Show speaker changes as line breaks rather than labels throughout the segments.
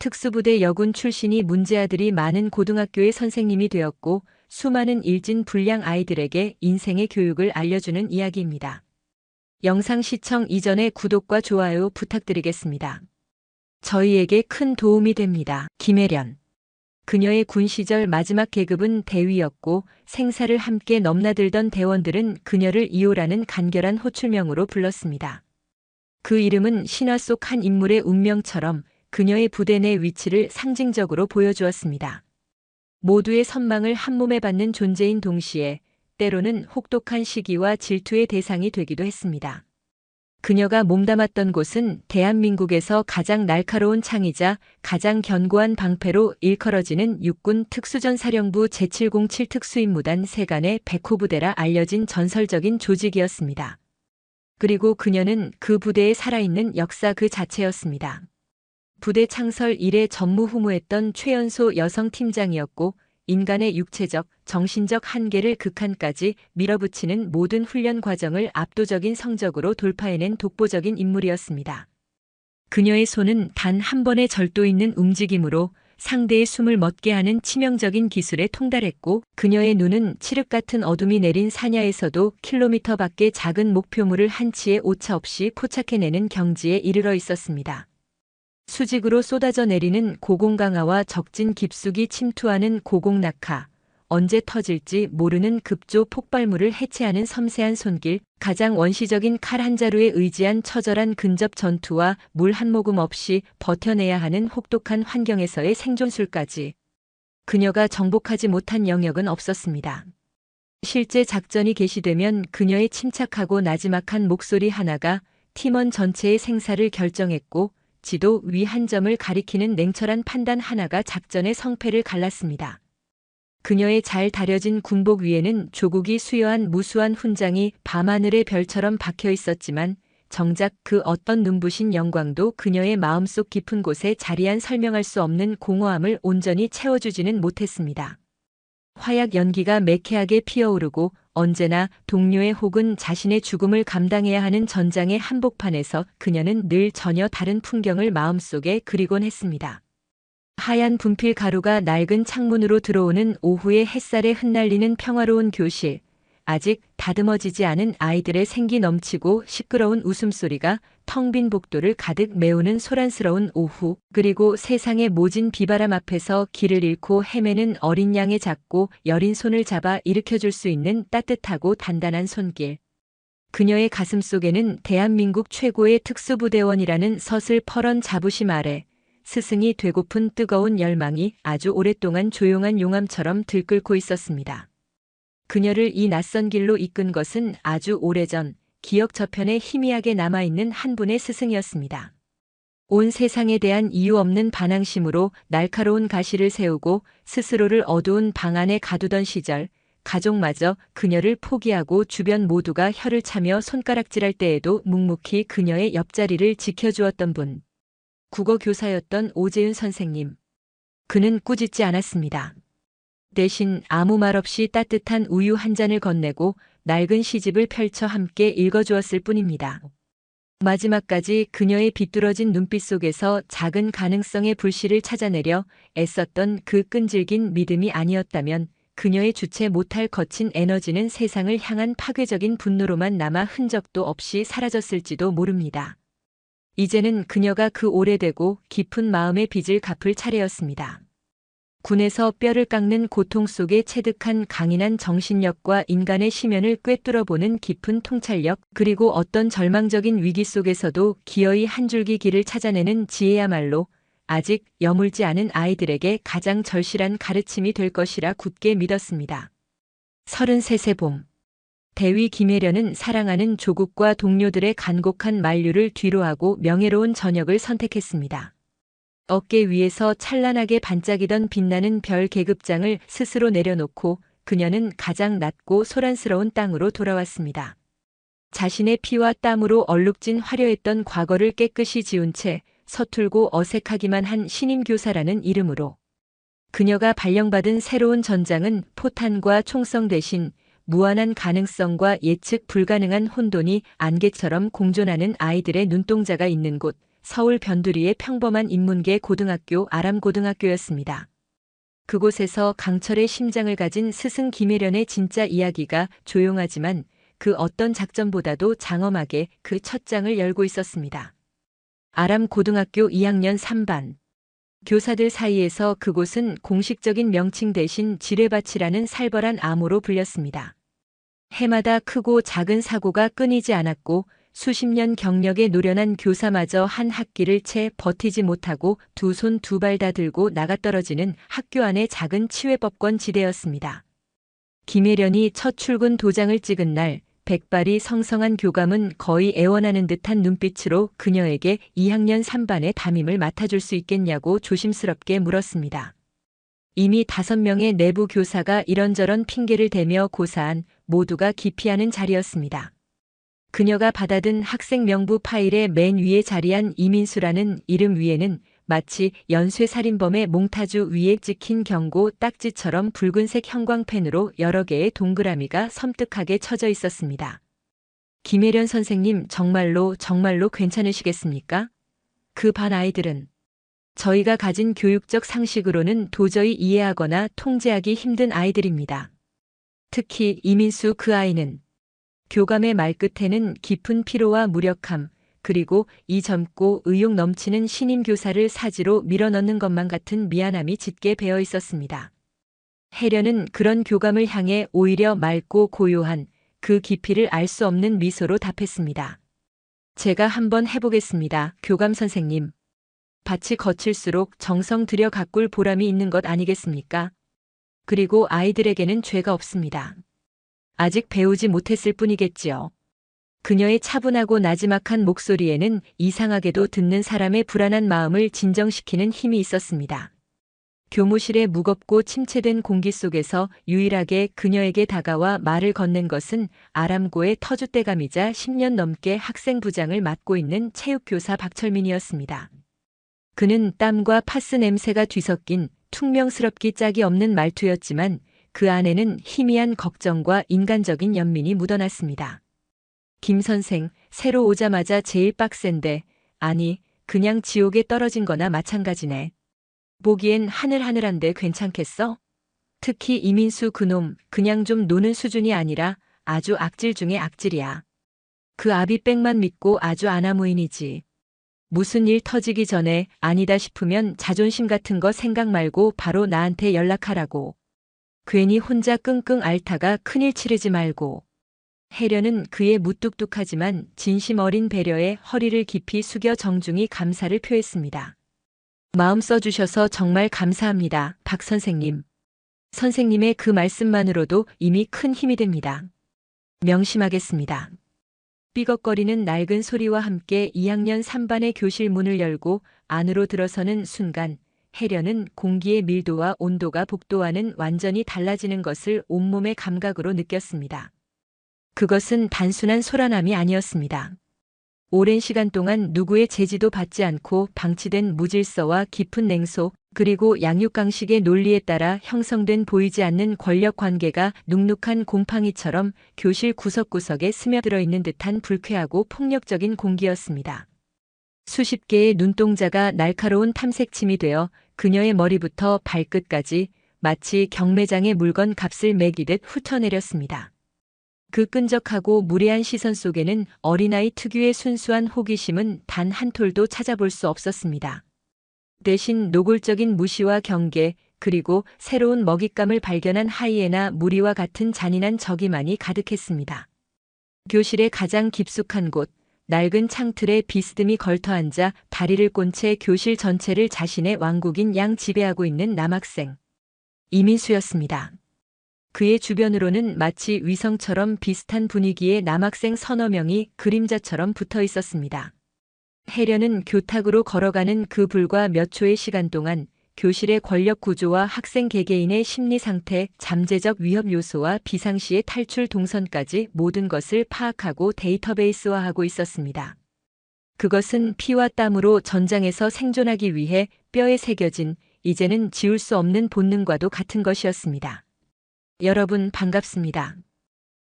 특수부대 여군 출신이 문제아들이 많은 고등학교의 선생님이 되었고 수많은 일진 불량 아이들에게 인생의 교육을 알려주는 이야기입니다. 영상 시청 이전에 구독과 좋아요 부탁드리겠습니다. 저희에게 큰 도움이 됩니다. 김혜련. 그녀의 군 시절 마지막 계급은 대위였고 생사를 함께 넘나들던 대원들은 그녀를 이호라는 간결한 호출명으로 불렀습니다. 그 이름은 신화 속 한 인물의 운명처럼 그녀의 부대 내 위치를 상징적으로 보여주었습니다. 모두의 선망을 한몸에 받는 존재인 동시에 때로는 혹독한 시기와 질투의 대상이 되기도 했습니다. 그녀가 몸담았던 곳은 대한민국에서 가장 날카로운 창이자 가장 견고한 방패로 일컬어지는 육군 특수전사령부 제707 특수임무단 세간의 백호부대라 알려진 전설적인 조직이었습니다. 그리고 그녀는 그 부대에 살아있는 역사 그 자체였습니다. 부대 창설 이래 전무후무했던 최연소 여성 팀장이었고 인간의 육체적, 정신적 한계를 극한까지 밀어붙이는 모든 훈련 과정을 압도적인 성적으로 돌파해낸 독보적인 인물이었습니다. 그녀의 손은 단 한 번의 절도 있는 움직임으로 상대의 숨을 멎게 하는 치명적인 기술에 통달했고 그녀의 눈은 칠흑 같은 어둠이 내린 사냐에서도 킬로미터 밖의 작은 목표물을 한치의 오차 없이 포착해내는 경지에 이르러 있었습니다. 수직으로 쏟아져 내리는 고공강하와 적진 깊숙이 침투하는 고공낙하, 언제 터질지 모르는 급조 폭발물을 해체하는 섬세한 손길, 가장 원시적인 칼 한 자루에 의지한 처절한 근접 전투와 물 한 모금 없이 버텨내야 하는 혹독한 환경에서의 생존술까지. 그녀가 정복하지 못한 영역은 없었습니다. 실제 작전이 개시되면 그녀의 침착하고 나지막한 목소리 하나가 팀원 전체의 생사를 결정했고 지도 위 한 점을 가리키는 냉철한 판단 하나가 작전의 성패를 갈랐습니다. 그녀의 잘 다려진 군복 위에는 조국이 수여한 무수한 훈장이 밤하늘의 별처럼 박혀 있었지만 정작 그 어떤 눈부신 영광도 그녀의 마음속 깊은 곳에 자리한 설명할 수 없는 공허함을 온전히 채워주지는 못했습니다. 화약 연기가 매캐하게 피어오르고 언제나 동료의 혹은 자신의 죽음을 감당해야 하는 전장의 한복판에서 그녀는 늘 전혀 다른 풍경을 마음속에 그리곤 했습니다. 하얀 분필 가루가 낡은 창문으로 들어오는 오후의 햇살에 흩날리는 평화로운 교실, 아직 다듬어지지 않은 아이들의 생기 넘치고 시끄러운 웃음소리가 텅 빈 복도를 가득 메우는 소란스러운 오후, 그리고 세상의 모진 비바람 앞에서 길을 잃고 헤매는 어린 양의 작고 여린 손을 잡아 일으켜줄 수 있는 따뜻하고 단단한 손길. 그녀의 가슴 속에는 대한민국 최고의 특수부대원이라는 서슬퍼런 자부심 아래 스승이 되고픈 뜨거운 열망이 아주 오랫동안 조용한 용암처럼 들끓고 있었습니다. 그녀를 이 낯선 길로 이끈 것은 아주 오래전 기억 저편에 희미하게 남아있는 한 분의 스승이었습니다. 온 세상에 대한 이유 없는 반항심으로 날카로운 가시를 세우고 스스로를 어두운 방 안에 가두던 시절 가족마저 그녀를 포기하고 주변 모두가 혀를 차며 손가락질할 때에도 묵묵히 그녀의 옆자리를 지켜주었던 분. 국어 교사였던 오재윤 선생님. 그는 꾸짖지 않았습니다. 대신 아무 말 없이 따뜻한 우유 한 잔을 건네고 낡은 시집을 펼쳐 함께 읽어주었을 뿐입니다. 마지막까지 그녀의 비뚤어진 눈빛 속에서 작은 가능성의 불씨를 찾아내려 애썼던 그 끈질긴 믿음이 아니었다면 그녀의 주체 못할 거친 에너지는 세상을 향한 파괴적인 분노로만 남아 흔적도 없이 사라졌을지도 모릅니다. 이제는 그녀가 그 오래되고 깊은 마음의 빚을 갚을 차례였습니다. 군에서 뼈를 깎는 고통 속에 체득한 강인한 정신력과 인간의 심연을 꿰뚫어보는 깊은 통찰력, 그리고 어떤 절망적인 위기 속에서도 기어이 한 줄기 길을 찾아내는 지혜야말로 아직 여물지 않은 아이들에게 가장 절실한 가르침이 될 것이라 굳게 믿었습니다. 33세 봄. 대위 김혜련은 사랑하는 조국과 동료들의 간곡한 만류를 뒤로하고 명예로운 전역을 선택했습니다. 어깨 위에서 찬란하게 반짝이던 빛나는 별 계급장을 스스로 내려놓고 그녀는 가장 낮고 소란스러운 땅으로 돌아왔습니다. 자신의 피와 땀으로 얼룩진 화려했던 과거를 깨끗이 지운 채 서툴고 어색하기만 한 신임 교사라는 이름으로. 그녀가 발령받은 새로운 전장은 포탄과 총성 대신 무한한 가능성과 예측 불가능한 혼돈이 안개처럼 공존하는 아이들의 눈동자가 있는 곳, 서울 변두리의 평범한 인문계 고등학교 아람고등학교였습니다. 그곳에서 강철의 심장을 가진 스승 김혜련의 진짜 이야기가 조용하지만 그 어떤 작전보다도 장엄하게 그 첫 장을 열고 있었습니다. 아람고등학교 2학년 3반. 교사들 사이에서 그곳은 공식적인 명칭 대신 지뢰밭이라는 살벌한 암호로 불렸습니다. 해마다 크고 작은 사고가 끊이지 않았고 수십 년 경력에 노련한 교사마저 한 학기를 채 버티지 못하고 두 손 두 발 다 들고 나가떨어지는 학교 안의 작은 치외법권 지대였습니다. 김혜련이 첫 출근 도장을 찍은 날 백발이 성성한 교감은 거의 애원하는 듯한 눈빛으로 그녀에게 2학년 3반의 담임을 맡아줄 수 있겠냐고 조심스럽게 물었습니다. 이미 5명의 내부 교사가 이런저런 핑계를 대며 고사한 모두가 기피하는 자리였습니다. 그녀가 받아든 학생 명부 파일의 맨 위에 자리한 이민수라는 이름 위에는 마치 연쇄살인범의 몽타주 위에 찍힌 경고 딱지처럼 붉은색 형광펜으로 여러 개의 동그라미가 섬뜩하게 쳐져 있었습니다. 김혜련 선생님 정말로 괜찮으시겠습니까? 그 반 아이들은 저희가 가진 교육적 상식으로는 도저히 이해하거나 통제하기 힘든 아이들입니다. 특히 이민수 그 아이는 교감의 말끝에는 깊은 피로와 무력함, 그리고 이 젊고 의욕 넘치는 신임 교사를 사지로 밀어넣는 것만 같은 미안함이 짙게 배어 있었습니다. 혜련은 그런 교감을 향해 오히려 맑고 고요한 그 깊이를 알 수 없는 미소로 답했습니다. 제가 한번 해보겠습니다, 교감 선생님. 밭이 거칠수록 정성 들여 가꿀 보람이 있는 것 아니겠습니까? 그리고 아이들에게는 죄가 없습니다. 아직 배우지 못했을 뿐이겠지요. 그녀의 차분하고 나지막한 목소리에는 이상하게도 듣는 사람의 불안한 마음을 진정시키는 힘이 있었습니다. 교무실의 무겁고 침체된 공기 속에서 유일하게 그녀에게 다가와 말을 건넨 것은 아람고의 터줏대감이자 10년 넘게 학생부장을 맡고 있는 체육교사 박철민이었습니다. 그는 땀과 파스 냄새가 뒤섞인 퉁명스럽기 짝이 없는 말투였지만 그 안에는 희미한 걱정과 인간적인 연민이 묻어났습니다. 김 선생, 새로 오자마자 제일 빡센데, 아니, 그냥 지옥에 떨어진 거나 마찬가지네. 보기엔 하늘하늘한데 괜찮겠어? 특히 이민수 그놈, 그냥 좀 노는 수준이 아니라 아주 악질 중에 악질이야. 그 아비백만 믿고 아주 아나무인이지. 무슨 일 터지기 전에 아니다 싶으면 자존심 같은 거 생각 말고 바로 나한테 연락하라고. 괜히 혼자 끙끙 앓다가 큰일 치르지 말고. 혜련은 그의 무뚝뚝하지만 진심 어린 배려에 허리를 깊이 숙여 정중히 감사를 표했습니다. 마음 써주셔서 정말 감사합니다, 박 선생님. 선생님의 그 말씀만으로도 이미 큰 힘이 됩니다. 명심하겠습니다. 삐걱거리는 낡은 소리와 함께 2학년 3반의 교실 문을 열고 안으로 들어서는 순간 혜련은 공기의 밀도와 온도가 복도와는 완전히 달라지는 것을 온몸의 감각으로 느꼈습니다. 그것은 단순한 소란함이 아니었습니다. 오랜 시간 동안 누구의 제지도 받지 않고 방치된 무질서와 깊은 냉소, 그리고 양육강식의 논리에 따라 형성된 보이지 않는 권력 관계가 눅눅한 곰팡이처럼 교실 구석구석에 스며들어 있는 듯한 불쾌하고 폭력적인 공기였습니다. 수십 개의 눈동자가 날카로운 탐색침이 되어 그녀의 머리부터 발끝까지 마치 경매장의 물건 값을 매기듯 훑어내렸습니다. 그 끈적하고 무례한 시선 속에는 어린아이 특유의 순수한 호기심은 단 한 톨도 찾아볼 수 없었습니다. 대신 노골적인 무시와 경계, 그리고 새로운 먹잇감을 발견한 하이에나 무리와 같은 잔인한 적이만이 가득했습니다. 교실의 가장 깊숙한 곳, 낡은 창틀에 비스듬히 걸터앉아 다리를 꼰 채 교실 전체를 자신의 왕국인 양 지배하고 있는 남학생. 이민수였습니다. 그의 주변으로는 마치 위성처럼 비슷한 분위기의 남학생 서너 명이 그림자처럼 붙어 있었습니다. 혜련은 교탁으로 걸어가는 그 불과 몇 초의 시간 동안 교실의 권력 구조와 학생 개개인의 심리 상태, 잠재적 위협 요소와 비상시의 탈출 동선까지 모든 것을 파악하고 데이터베이스화하고 있었습니다. 그것은 피와 땀으로 전장에서 생존하기 위해 뼈에 새겨진 이제는 지울 수 없는 본능과도 같은 것이었습니다. 여러분 반갑습니다.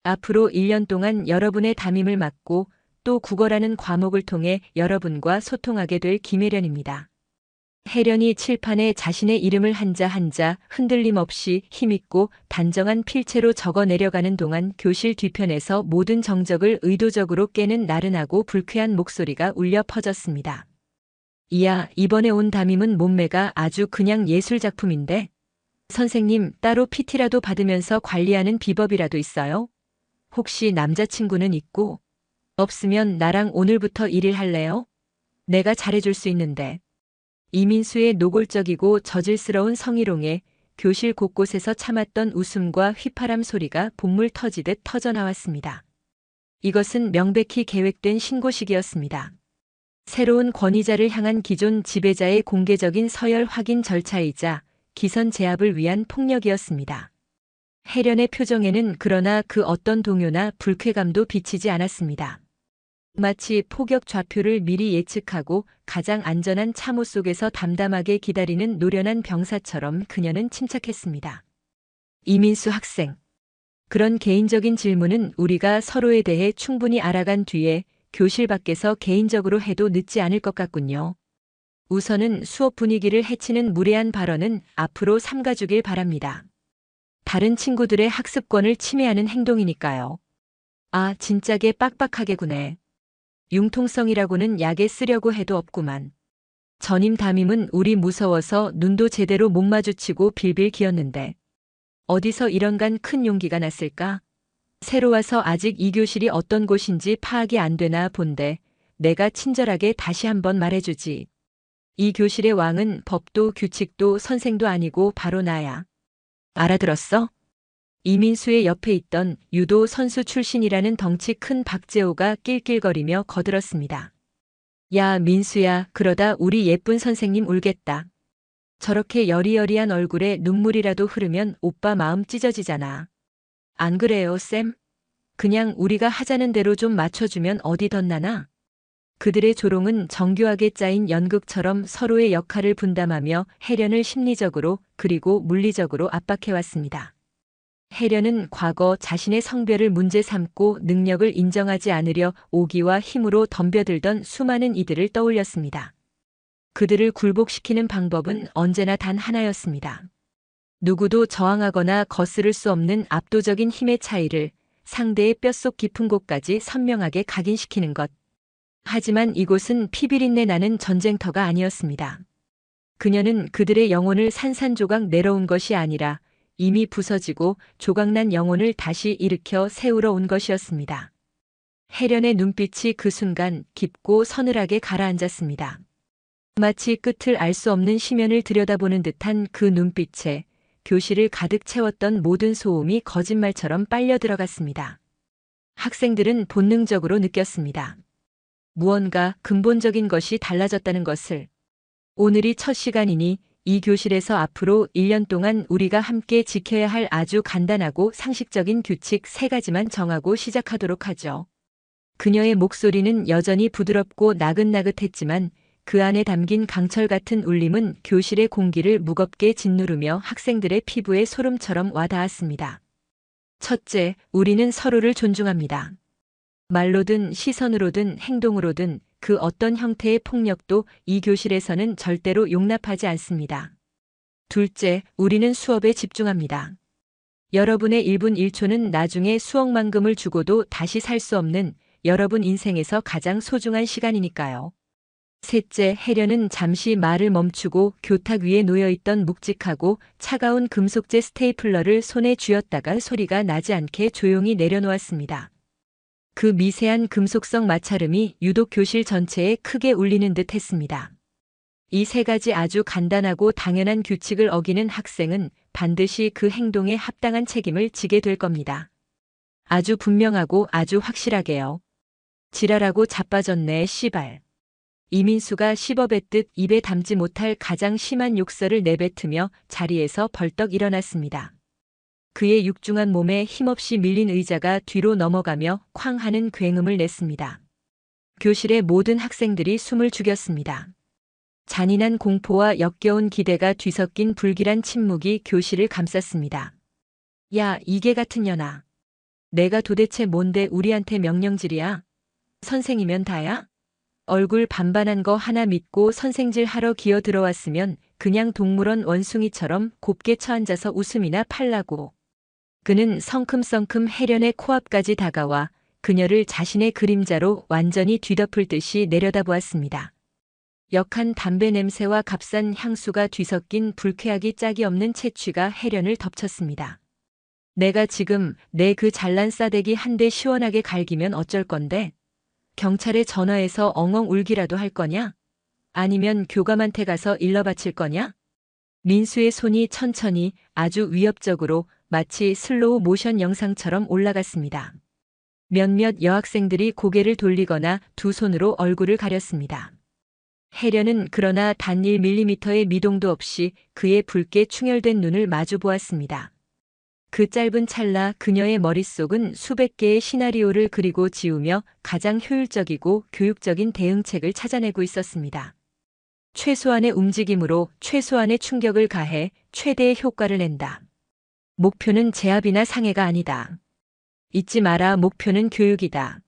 앞으로 1년 동안 여러분의 담임을 맡고 또 국어라는 과목을 통해 여러분과 소통하게 될 김혜련입니다. 혜련이 칠판에 자신의 이름을 한자 한자 흔들림 없이 힘있고 단정한 필체로 적어 내려가는 동안 교실 뒤편에서 모든 정적을 의도적으로 깨는 나른하고 불쾌한 목소리가 울려 퍼졌습니다. 이야, 이번에 온 담임은 몸매가 아주 그냥 예술작품인데? 선생님, 따로 PT라도 받으면서 관리하는 비법이라도 있어요? 혹시 남자친구는 있고? 없으면 나랑 오늘부터 일일 할래요? 내가 잘해줄 수 있는데. 이민수의 노골적이고 저질스러운 성희롱에 교실 곳곳에서 참았던 웃음과 휘파람 소리가 본물 터지듯 터져나왔습니다. 이것은 명백히 계획된 신고식이었습니다. 새로운 권위자를 향한 기존 지배자의 공개적인 서열 확인 절차이자 기선 제압을 위한 폭력이었습니다. 혜련의 표정에는 그러나 그 어떤 동요나 불쾌감도 비치지 않았습니다. 마치 포격 좌표를 미리 예측하고 가장 안전한 참호 속에서 담담하게 기다리는 노련한 병사처럼 그녀는 침착했습니다. 이민수 학생. 그런 개인적인 질문은 우리가 서로에 대해 충분히 알아간 뒤에 교실 밖에서 개인적으로 해도 늦지 않을 것 같군요. 우선은 수업 분위기를 해치는 무례한 발언은 앞으로 삼가주길 바랍니다. 다른 친구들의 학습권을 침해하는 행동이니까요. 아, 진짜게 빡빡하게 구네. 융통성이라고는 약에 쓰려고 해도 없구만. 전임 담임은 우리 무서워서 눈도 제대로 못 마주치고 빌빌 기었는데 어디서 이런간 큰 용기가 났을까? 새로 와서 아직 이 교실이 어떤 곳인지 파악이 안 되나 본데 내가 친절하게 다시 한번 말해주지. 이 교실의 왕은 법도 규칙도 선생도 아니고 바로 나야. 알아들었어? 이민수의 옆에 있던 유도 선수 출신이라는 덩치 큰 박재호가 낄낄거리며 거들었습니다. 야, 민수야, 그러다 우리 예쁜 선생님 울겠다. 저렇게 여리여리한 얼굴에 눈물이라도 흐르면 오빠 마음 찢어지잖아. 안 그래요, 쌤? 그냥 우리가 하자는 대로 좀 맞춰주면 어디 덧나나? 그들의 조롱은 정교하게 짜인 연극처럼 서로의 역할을 분담하며 혜련을 심리적으로 그리고 물리적으로 압박해왔습니다. 혜련은 과거 자신의 성별을 문제 삼고 능력을 인정하지 않으려 오기와 힘으로 덤벼들던 수많은 이들을 떠올렸습니다. 그들을 굴복시키는 방법은 언제나 단 하나였습니다. 누구도 저항하거나 거스를 수 없는 압도적인 힘의 차이를 상대의 뼛속 깊은 곳까지 선명하게 각인시키는 것. 하지만 이곳은 피비린내 나는 전쟁터가 아니었습니다. 그녀는 그들의 영혼을 산산조각 내려온 것이 아니라 이미 부서지고 조각난 영혼을 다시 일으켜 세우러 온 것이었습니다. 혜련의 눈빛이 그 순간 깊고 서늘하게 가라앉았습니다. 마치 끝을 알 수 없는 심연을 들여다보는 듯한 그 눈빛에 교실을 가득 채웠던 모든 소음이 거짓말처럼 빨려 들어갔습니다. 학생들은 본능적으로 느꼈습니다. 무언가 근본적인 것이 달라졌다는 것을. 오늘이 첫 시간이니 이 교실에서 앞으로 1년 동안 우리가 함께 지켜야 할 아주 간단하고 상식적인 규칙 3가지만 정하고 시작하도록 하죠. 그녀의 목소리는 여전히 부드럽고 나긋나긋했지만 그 안에 담긴 강철 같은 울림은 교실의 공기를 무겁게 짓누르며 학생들의 피부에 소름처럼 와닿았습니다. 첫째, 우리는 서로를 존중합니다. 말로든 시선으로든 행동으로든 그 어떤 형태의 폭력도 이 교실에서는 절대로 용납하지 않습니다. 둘째, 우리는 수업에 집중합니다. 여러분의 1분 1초는 나중에 수억만금을 주고도 다시 살 수 없는 여러분 인생에서 가장 소중한 시간이니까요. 셋째, 혜련은 잠시 말을 멈추고 교탁 위에 놓여있던 묵직하고 차가운 금속재 스테이플러를 손에 쥐었다가 소리가 나지 않게 조용히 내려놓았습니다. 그 미세한 금속성 마찰음이 유독 교실 전체에 크게 울리는 듯 했습니다. 이 3가지 아주 간단하고 당연한 규칙을 어기는 학생은 반드시 그 행동에 합당한 책임을 지게 될 겁니다. 아주 분명하고 아주 확실하게요. 지랄하고 자빠졌네, 씨발. 이민수가 씹어뱉듯 입에 담지 못할 가장 심한 욕설을 내뱉으며 자리에서 벌떡 일어났습니다. 그의 육중한 몸에 힘없이 밀린 의자가 뒤로 넘어가며 쾅 하는 굉음을 냈습니다. 교실의 모든 학생들이 숨을 죽였습니다. 잔인한 공포와 역겨운 기대가 뒤섞인 불길한 침묵이 교실을 감쌌습니다. 야, 이게 같은 년아. 내가 도대체 뭔데 우리한테 명령질이야? 선생이면 다야? 얼굴 반반한 거 하나 믿고 선생질 하러 기어 들어왔으면 그냥 동물원 원숭이처럼 곱게 처앉아서 웃음이나 팔라고. 그는 성큼성큼 혜련의 코앞까지 다가와 그녀를 자신의 그림자로 완전히 뒤덮을 듯이 내려다보았습니다. 역한 담배 냄새와 값싼 향수가 뒤섞인 불쾌하기 짝이 없는 채취가 혜련을 덮쳤습니다. 내가 지금 내 그 잘난 싸대기 한 대 시원하게 갈기면 어쩔 건데? 경찰에 전화해서 엉엉 울기라도 할 거냐? 아니면 교감한테 가서 일러 바칠 거냐? 민수의 손이 천천히 아주 위협적으로 마치 슬로우 모션 영상처럼 올라갔습니다. 몇몇 여학생들이 고개를 돌리거나 두 손으로 얼굴을 가렸습니다. 혜련은 그러나 단 1mm의 미동도 없이 그의 붉게 충혈된 눈을 마주 보았습니다. 그 짧은 찰나 그녀의 머릿속은 수백 개의 시나리오를 그리고 지우며 가장 효율적이고 교육적인 대응책을 찾아내고 있었습니다. 최소한의 움직임으로 최소한의 충격을 가해 최대의 효과를 낸다. 목표는 제압이나 상해가 아니다. 잊지 마라, 목표는 교육이다.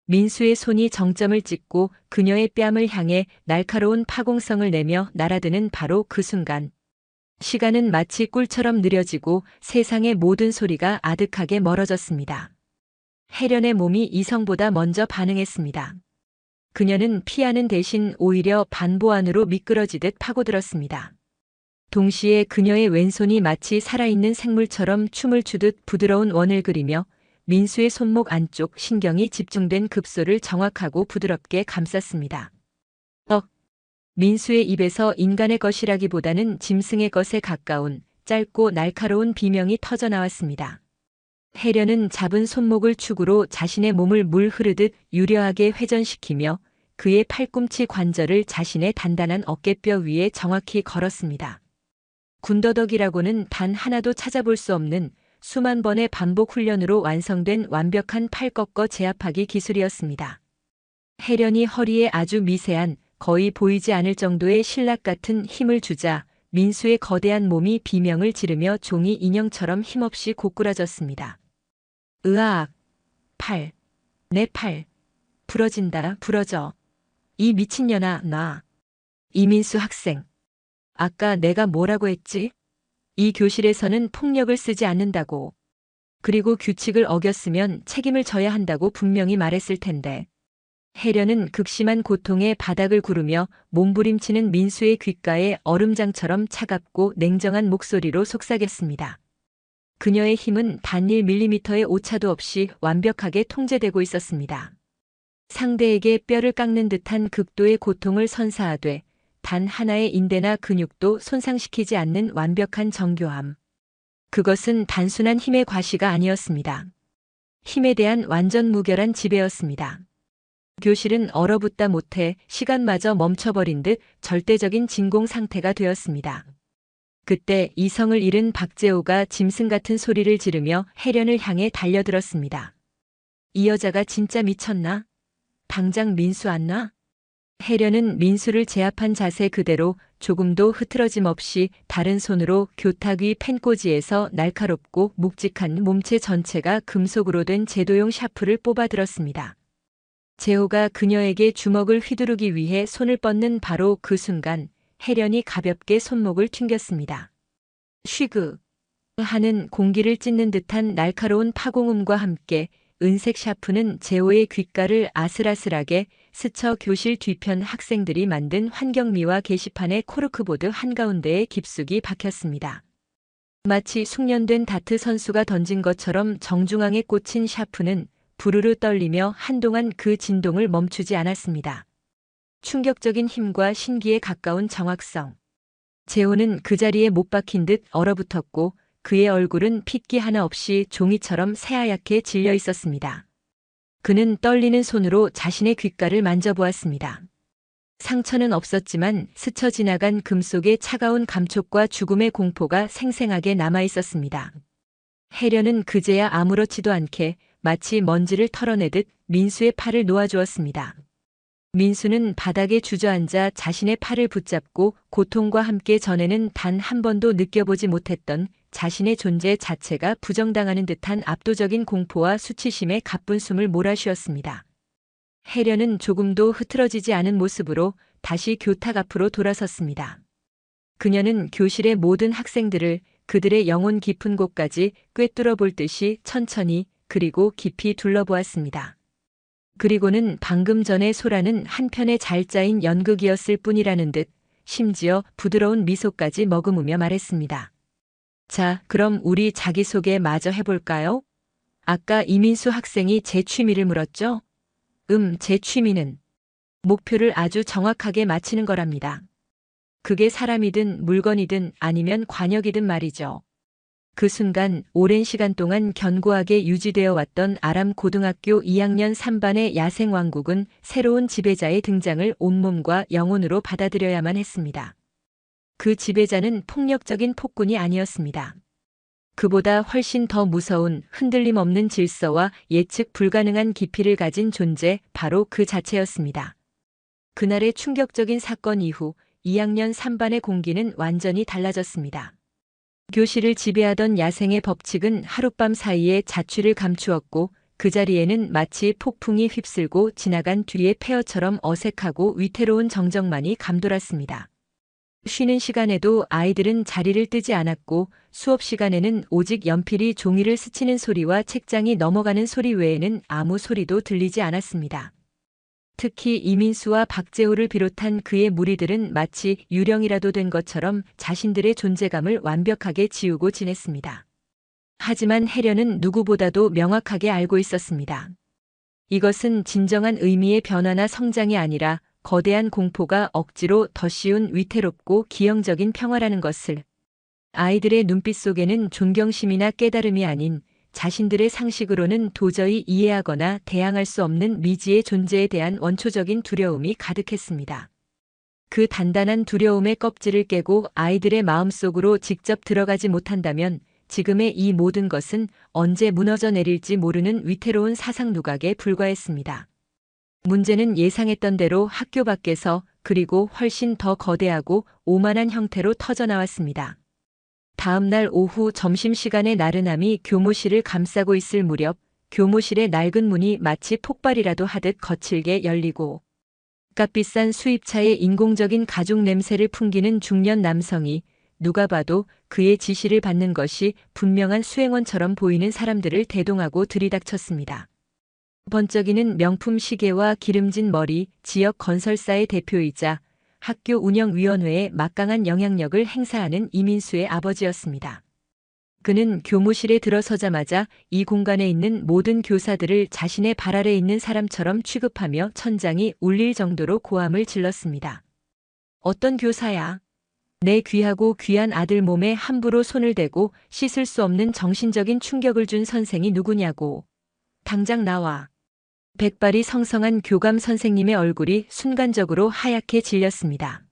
민수의 손이 정점을 찍고 그녀의 뺨을 향해 날카로운 파공성을 내며 날아드는 바로 그 순간. 시간은 마치 꿀처럼 느려지고 세상의 모든 소리가 아득하게 멀어졌습니다. 혜련의 몸이 이성보다 먼저 반응했습니다. 그녀는 피하는 대신 오히려 반보 안으로 미끄러지듯 파고들었습니다. 동시에 그녀의 왼손이 마치 살아있는 생물처럼 춤을 추듯 부드러운 원을 그리며 민수의 손목 안쪽 신경이 집중된 급소를 정확하고 부드럽게 감쌌습니다. 민수의 입에서 인간의 것이라기보다는 짐승의 것에 가까운 짧고 날카로운 비명이 터져나왔습니다. 혜련은 잡은 손목을 축으로 자신의 몸을 물 흐르듯 유려하게 회전시키며 그의 팔꿈치 관절을 자신의 단단한 어깨뼈 위에 정확히 걸었습니다. 군더더기라고는 단 하나도 찾아볼 수 없는 수만 번의 반복 훈련으로 완성된 완벽한 팔 꺾어 제압하기 기술이었습니다. 혜련이 허리에 아주 미세한 거의 보이지 않을 정도의 신락 같은 힘을 주자 민수의 거대한 몸이 비명을 지르며 종이 인형처럼 힘없이 고꾸라졌습니다. 으악! 팔! 내 팔! 부러진다, 부러져. 이 미친년아, 나. 이민수 학생. 아까 내가 뭐라고 했지? 이 교실에서는 폭력을 쓰지 않는다고. 그리고 규칙을 어겼으면 책임을 져야 한다고 분명히 말했을 텐데. 혜련은 극심한 고통에 바닥을 구르며 몸부림치는 민수의 귓가에 얼음장처럼 차갑고 냉정한 목소리로 속삭였습니다. 그녀의 힘은 단 1mm의 오차도 없이 완벽하게 통제되고 있었습니다. 상대에게 뼈를 깎는 듯한 극도의 고통을 선사하되 단 하나의 인대나 근육도 손상시키지 않는 완벽한 정교함. 그것은 단순한 힘의 과시가 아니었습니다. 힘에 대한 완전 무결한 지배였습니다. 교실은 얼어붙다 못해 시간마저 멈춰버린 듯 절대적인 진공 상태가 되었습니다. 그때 이성을 잃은 박재호가 짐승 같은 소리를 지르며 혜련을 향해 달려들었습니다. 이 여자가 진짜 미쳤나? 당장 민수 안 놔? 혜련은 민수를 제압한 자세 그대로 조금도 흐트러짐 없이 다른 손으로 교탁 위 펜꽂이에서 날카롭고 묵직한 몸체 전체가 금속으로 된 제도용 샤프를 뽑아들었습니다. 재호가 그녀에게 주먹을 휘두르기 위해 손을 뻗는 바로 그 순간 혜련이 가볍게 손목을 튕겼습니다. 쉬그 하는 공기를 찢는 듯한 날카로운 파공음과 함께 은색 샤프는 재호의 귓가를 아슬아슬하게 스쳐 교실 뒤편 학생들이 만든 환경미화 게시판의 코르크보드 한가운데에 깊숙이 박혔습니다. 마치 숙련된 다트 선수가 던진 것처럼 정중앙에 꽂힌 샤프는 부르르 떨리며 한동안 그 진동을 멈추지 않았습니다. 충격적인 힘과 신기에 가까운 정확성. 재호는 그 자리에 못 박힌 듯 얼어붙었고 그의 얼굴은 핏기 하나 없이 종이처럼 새하얗게 질려 있었습니다. 그는 떨리는 손으로 자신의 귓가를 만져보았습니다. 상처는 없었지만 스쳐 지나간 금속의 차가운 감촉과 죽음의 공포가 생생하게 남아 있었습니다. 혜련은 그제야 아무렇지도 않게 마치 먼지를 털어내듯 민수의 팔을 놓아주었습니다. 민수는 바닥에 주저앉아 자신의 팔을 붙잡고 고통과 함께 전에는 단 한 번도 느껴보지 못했던 자신의 존재 자체가 부정당하는 듯한 압도적인 공포와 수치심에 가쁜 숨을 몰아쉬었습니다. 혜련은 조금도 흐트러지지 않은 모습으로 다시 교탁 앞으로 돌아섰습니다. 그녀는 교실의 모든 학생들을 그들의 영혼 깊은 곳까지 꿰뚫어 볼 듯이 천천히 그리고 깊이 둘러보았습니다. 그리고는 방금 전에 소라는 한편에 잘 짜인 연극이었을 뿐이라는 듯 심지어 부드러운 미소까지 머금으며 말했습니다. 자, 그럼 우리 자기소개 마저 해볼까요? 아까 이민수 학생이 제 취미를 물었죠? 제 취미는 목표를 아주 정확하게 맞히는 거랍니다. 그게 사람이든 물건이든 아니면 관역이든 말이죠. 그 순간 오랜 시간 동안 견고하게 유지되어 왔던 아람 고등학교 2학년 3반의 야생 왕국은 새로운 지배자의 등장을 온몸과 영혼으로 받아들여야만 했습니다. 그 지배자는 폭력적인 폭군이 아니었습니다. 그보다 훨씬 더 무서운 흔들림 없는 질서와 예측 불가능한 깊이를 가진 존재, 바로 그 자체였습니다. 그날의 충격적인 사건 이후 2학년 3반의 공기는 완전히 달라졌습니다. 교실을 지배하던 야생의 법칙은 하룻밤 사이에 자취를 감추었고 그 자리에는 마치 폭풍이 휩쓸고 지나간 뒤의 폐허처럼 어색하고 위태로운 정적만이 감돌았습니다. 쉬는 시간에도 아이들은 자리를 뜨지 않았고 수업 시간에는 오직 연필이 종이를 스치는 소리와 책장이 넘어가는 소리 외에는 아무 소리도 들리지 않았습니다. 특히 이민수와 박재호를 비롯한 그의 무리들은 마치 유령이라도 된 것처럼 자신들의 존재감을 완벽하게 지우고 지냈습니다. 하지만 혜련은 누구보다도 명확하게 알고 있었습니다. 이것은 진정한 의미의 변화나 성장이 아니라 거대한 공포가 억지로 더 씌운 위태롭고 기형적인 평화라는 것을. 아이들의 눈빛 속에는 존경심이나 깨달음이 아닌 자신들의 상식으로는 도저히 이해하거나 대항할 수 없는 미지의 존재에 대한 원초적인 두려움이 가득했습니다. 그 단단한 두려움의 껍질을 깨고 아이들의 마음속으로 직접 들어가지 못한다면 지금의 이 모든 것은 언제 무너져 내릴지 모르는 위태로운 사상 누각에 불과했습니다. 문제는 예상했던 대로 학교 밖에서 그리고 훨씬 더 거대하고 오만한 형태로 터져나왔습니다. 다음 날 오후 점심시간의 나른함이 교무실을 감싸고 있을 무렵 교무실의 낡은 문이 마치 폭발이라도 하듯 거칠게 열리고 값비싼 수입차의 인공적인 가죽 냄새를 풍기는 중년 남성이 누가 봐도 그의 지시를 받는 것이 분명한 수행원처럼 보이는 사람들을 대동하고 들이닥쳤습니다. 번쩍이는 명품 시계와 기름진 머리, 지역 건설사의 대표이자 학교 운영위원회에 막강한 영향력을 행사하는 이민수의 아버지였습니다. 그는 교무실에 들어서자마자 이 공간에 있는 모든 교사들을 자신의 발 아래 있는 사람처럼 취급하며 천장이 울릴 정도로 고함을 질렀습니다. 어떤 교사야? 내 귀하고 귀한 아들 몸에 함부로 손을 대고 씻을 수 없는 정신적인 충격을 준 선생이 누구냐고. 당장 나와. 백발이 성성한 교감 선생님의 얼굴이 순간적으로 하얗게 질렸습니다.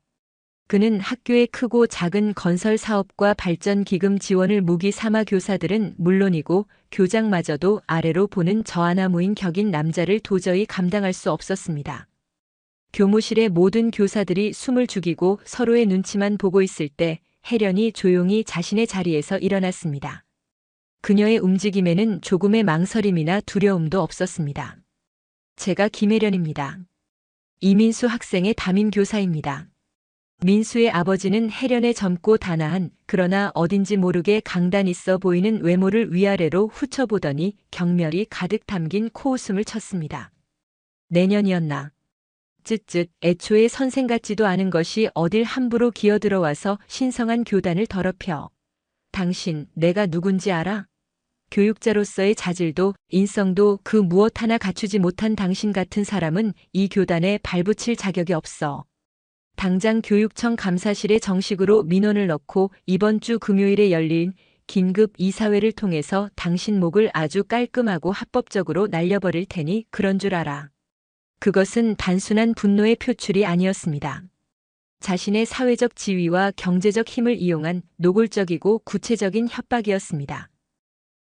그는 학교의 크고 작은 건설 사업과 발전 기금 지원을 무기 삼아 교사들은 물론이고 교장마저도 아래로 보는 저 하나 무인 격인 남자를 도저히 감당할 수 없었습니다. 교무실의 모든 교사들이 숨을 죽이고 서로의 눈치만 보고 있을 때 혜련이 조용히 자신의 자리에서 일어났습니다. 그녀의 움직임에는 조금의 망설임이나 두려움도 없었습니다. 제가 김혜련입니다. 이민수 학생의 담임 교사입니다. 민수의 아버지는 혜련의 젊고 단아한 그러나 어딘지 모르게 강단 있어 보이는 외모를 위아래로 훑어보더니 경멸이 가득 담긴 코웃음을 쳤습니다. 내년이었나. 쯧쯧 애초에 선생 같지도 않은 것이 어딜 함부로 기어들어와서 신성한 교단을 더럽혀. 당신 내가 누군지 알아? 교육자로서의 자질도 인성도 그 무엇 하나 갖추지 못한 당신 같은 사람은 이 교단에 발붙일 자격이 없어. 당장 교육청 감사실에 정식으로 민원을 넣고 이번 주 금요일에 열린 긴급 이사회를 통해서 당신 목을 아주 깔끔하고 합법적으로 날려버릴 테니 그런 줄 알아. 그것은 단순한 분노의 표출이 아니었습니다. 자신의 사회적 지위와 경제적 힘을 이용한 노골적이고 구체적인 협박이었습니다.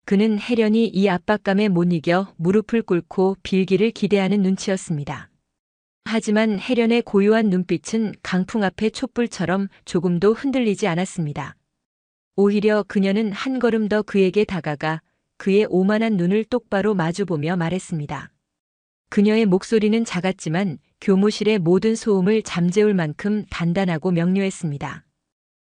그는 혜련이 이 압박감에 못 이겨 무릎을 꿇고 빌기를 기대하는 눈치였습니다. 하지만 혜련의 고요한 눈빛은 강풍 앞의 촛불처럼 조금도 흔들리지 않았습니다. 오히려 그녀는 한 걸음 더 그에게 다가가 그의 오만한 눈을 똑바로 마주보며 말했습니다. 그녀의 목소리는 작았지만 교무실의 모든 소음을 잠재울 만큼 단단하고 명료했습니다.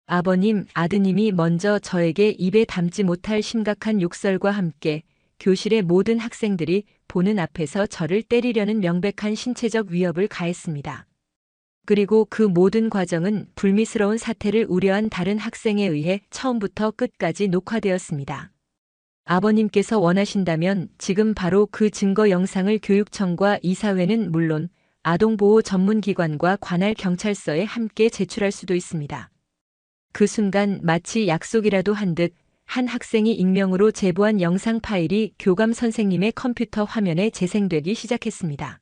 아버님, 아드님이 먼저 저에게 입에 담지 못할 심각한 욕설과 함께 교실의 모든 학생들이 보는 앞에서 저를 때리려는 명백한 신체적 위협을 가했습니다. 그리고 그 모든 과정은 불미스러운 사태를 우려한 다른 학생에 의해 처음부터 끝까지 녹화되었습니다. 아버님께서 원하신다면 지금 바로 그 증거 영상을 교육청과 이사회는 물론 아동보호 전문기관과 관할 경찰서에 함께 제출할 수도 있습니다. 그 순간 마치 약속이라도 한 듯 한 학생이 익명으로 제보한 영상 파일이 교감 선생님의 컴퓨터 화면에 재생되기 시작했습니다.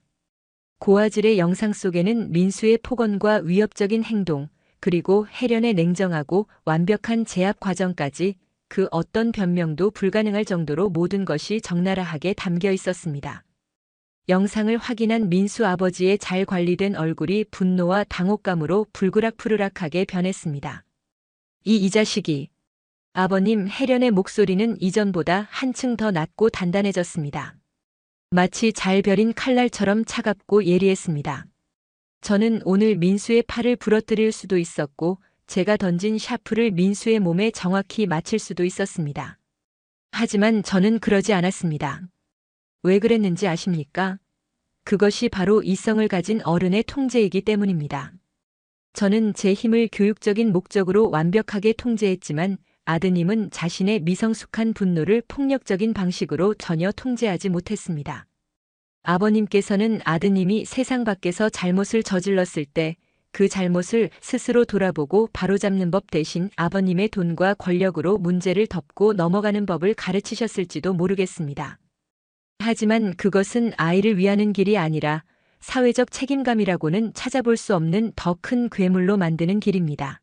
고화질의 영상 속에는 민수의 폭언과 위협적인 행동, 그리고 혜련의 냉정하고 완벽한 제압 과정까지 그 어떤 변명도 불가능할 정도로 모든 것이 적나라하게 담겨 있었습니다. 영상을 확인한 민수 아버지의 잘 관리된 얼굴이 분노와 당혹감으로 불그락푸르락하게 변했습니다. 이 자식이. 아버님, 혜련의 목소리는 이전보다 한층 더 낮고 단단해졌습니다. 마치 잘 벼린 칼날처럼 차갑고 예리했습니다. 저는 오늘 민수의 팔을 부러뜨릴 수도 있었고 제가 던진 샤프를 민수의 몸에 정확히 맞힐 수도 있었습니다. 하지만 저는 그러지 않았습니다. 왜 그랬는지 아십니까? 그것이 바로 이성을 가진 어른의 통제이기 때문입니다. 저는 제 힘을 교육적인 목적으로 완벽하게 통제했지만 아드님은 자신의 미성숙한 분노를 폭력적인 방식으로 전혀 통제하지 못했습니다. 아버님께서는 아드님이 세상 밖에서 잘못을 저질렀을 때 그 잘못을 스스로 돌아보고 바로잡는 법 대신 아버님의 돈과 권력으로 문제를 덮고 넘어가는 법을 가르치셨을지도 모르겠습니다. 하지만 그것은 아이를 위하는 길이 아니라 사회적 책임감이라고는 찾아볼 수 없는 더 큰 괴물로 만드는 길입니다.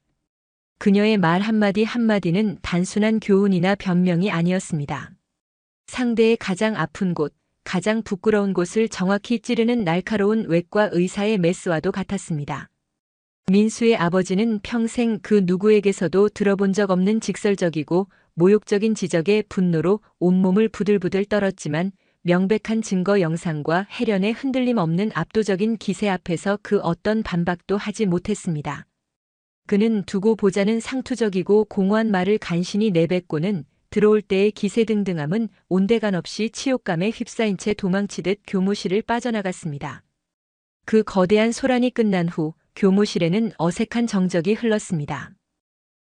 그녀의 말 한마디 한마디는 단순한 교훈이나 변명이 아니었습니다. 상대의 가장 아픈 곳, 가장 부끄러운 곳을 정확히 찌르는 날카로운 외과 의사의 메스와도 같았습니다. 민수의 아버지는 평생 그 누구에게서도 들어본 적 없는 직설적이고 모욕적인 지적에 분노로 온몸을 부들부들 떨었지만 명백한 증거 영상과 혜련의 흔들림 없는 압도적인 기세 앞에서 그 어떤 반박도 하지 못했습니다. 그는 두고 보자는 상투적이고 공허한 말을 간신히 내뱉고는 들어올 때의 기세등등함은 온데간없이 치욕감에 휩싸인 채 도망치듯 교무실을 빠져나갔습니다. 그 거대한 소란이 끝난 후 교무실에는 어색한 정적이 흘렀습니다.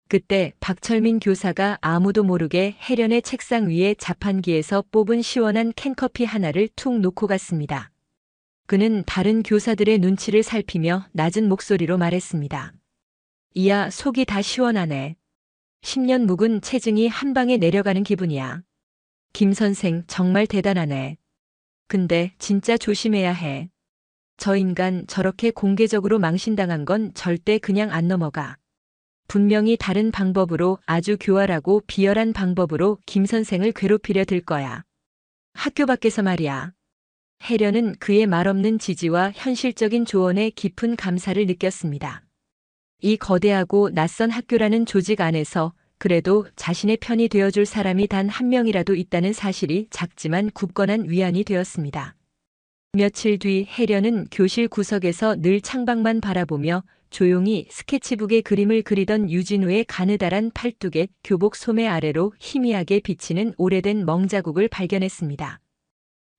그때 박철민 교사가 아무도 모르게 혜련의 책상 위에 자판기에서 뽑은 시원한 캔커피 하나를 툭 놓고 갔습니다. 그는 다른 교사들의 눈치를 살피며 낮은 목소리로 말했습니다. 이야, 속이 다 시원하네. 10년 묵은 체증이 한 방에 내려가는 기분이야. 김 선생 정말 대단하네. 근데 진짜 조심해야 해. 저 인간 저렇게 공개적으로 망신당한 건 절대 그냥 안 넘어가. 분명히 다른 방법으로 아주 교활하고 비열한 방법으로 김 선생을 괴롭히려 들 거야. 학교 밖에서 말이야. 혜련은 그의 말없는 지지와 현실적인 조언에 깊은 감사를 느꼈습니다. 이 거대하고 낯선 학교라는 조직 안에서 그래도 자신의 편이 되어줄 사람이 단 한 명이라도 있다는 사실이 작지만 굳건한 위안이 되었습니다. 며칠 뒤 혜련은 교실 구석에서 늘 창밖만 바라보며 조용히 스케치북에 그림을 그리던 유진우의 가느다란 팔뚝에 교복 소매 아래로 희미하게 비치는 오래된 멍자국을 발견했습니다.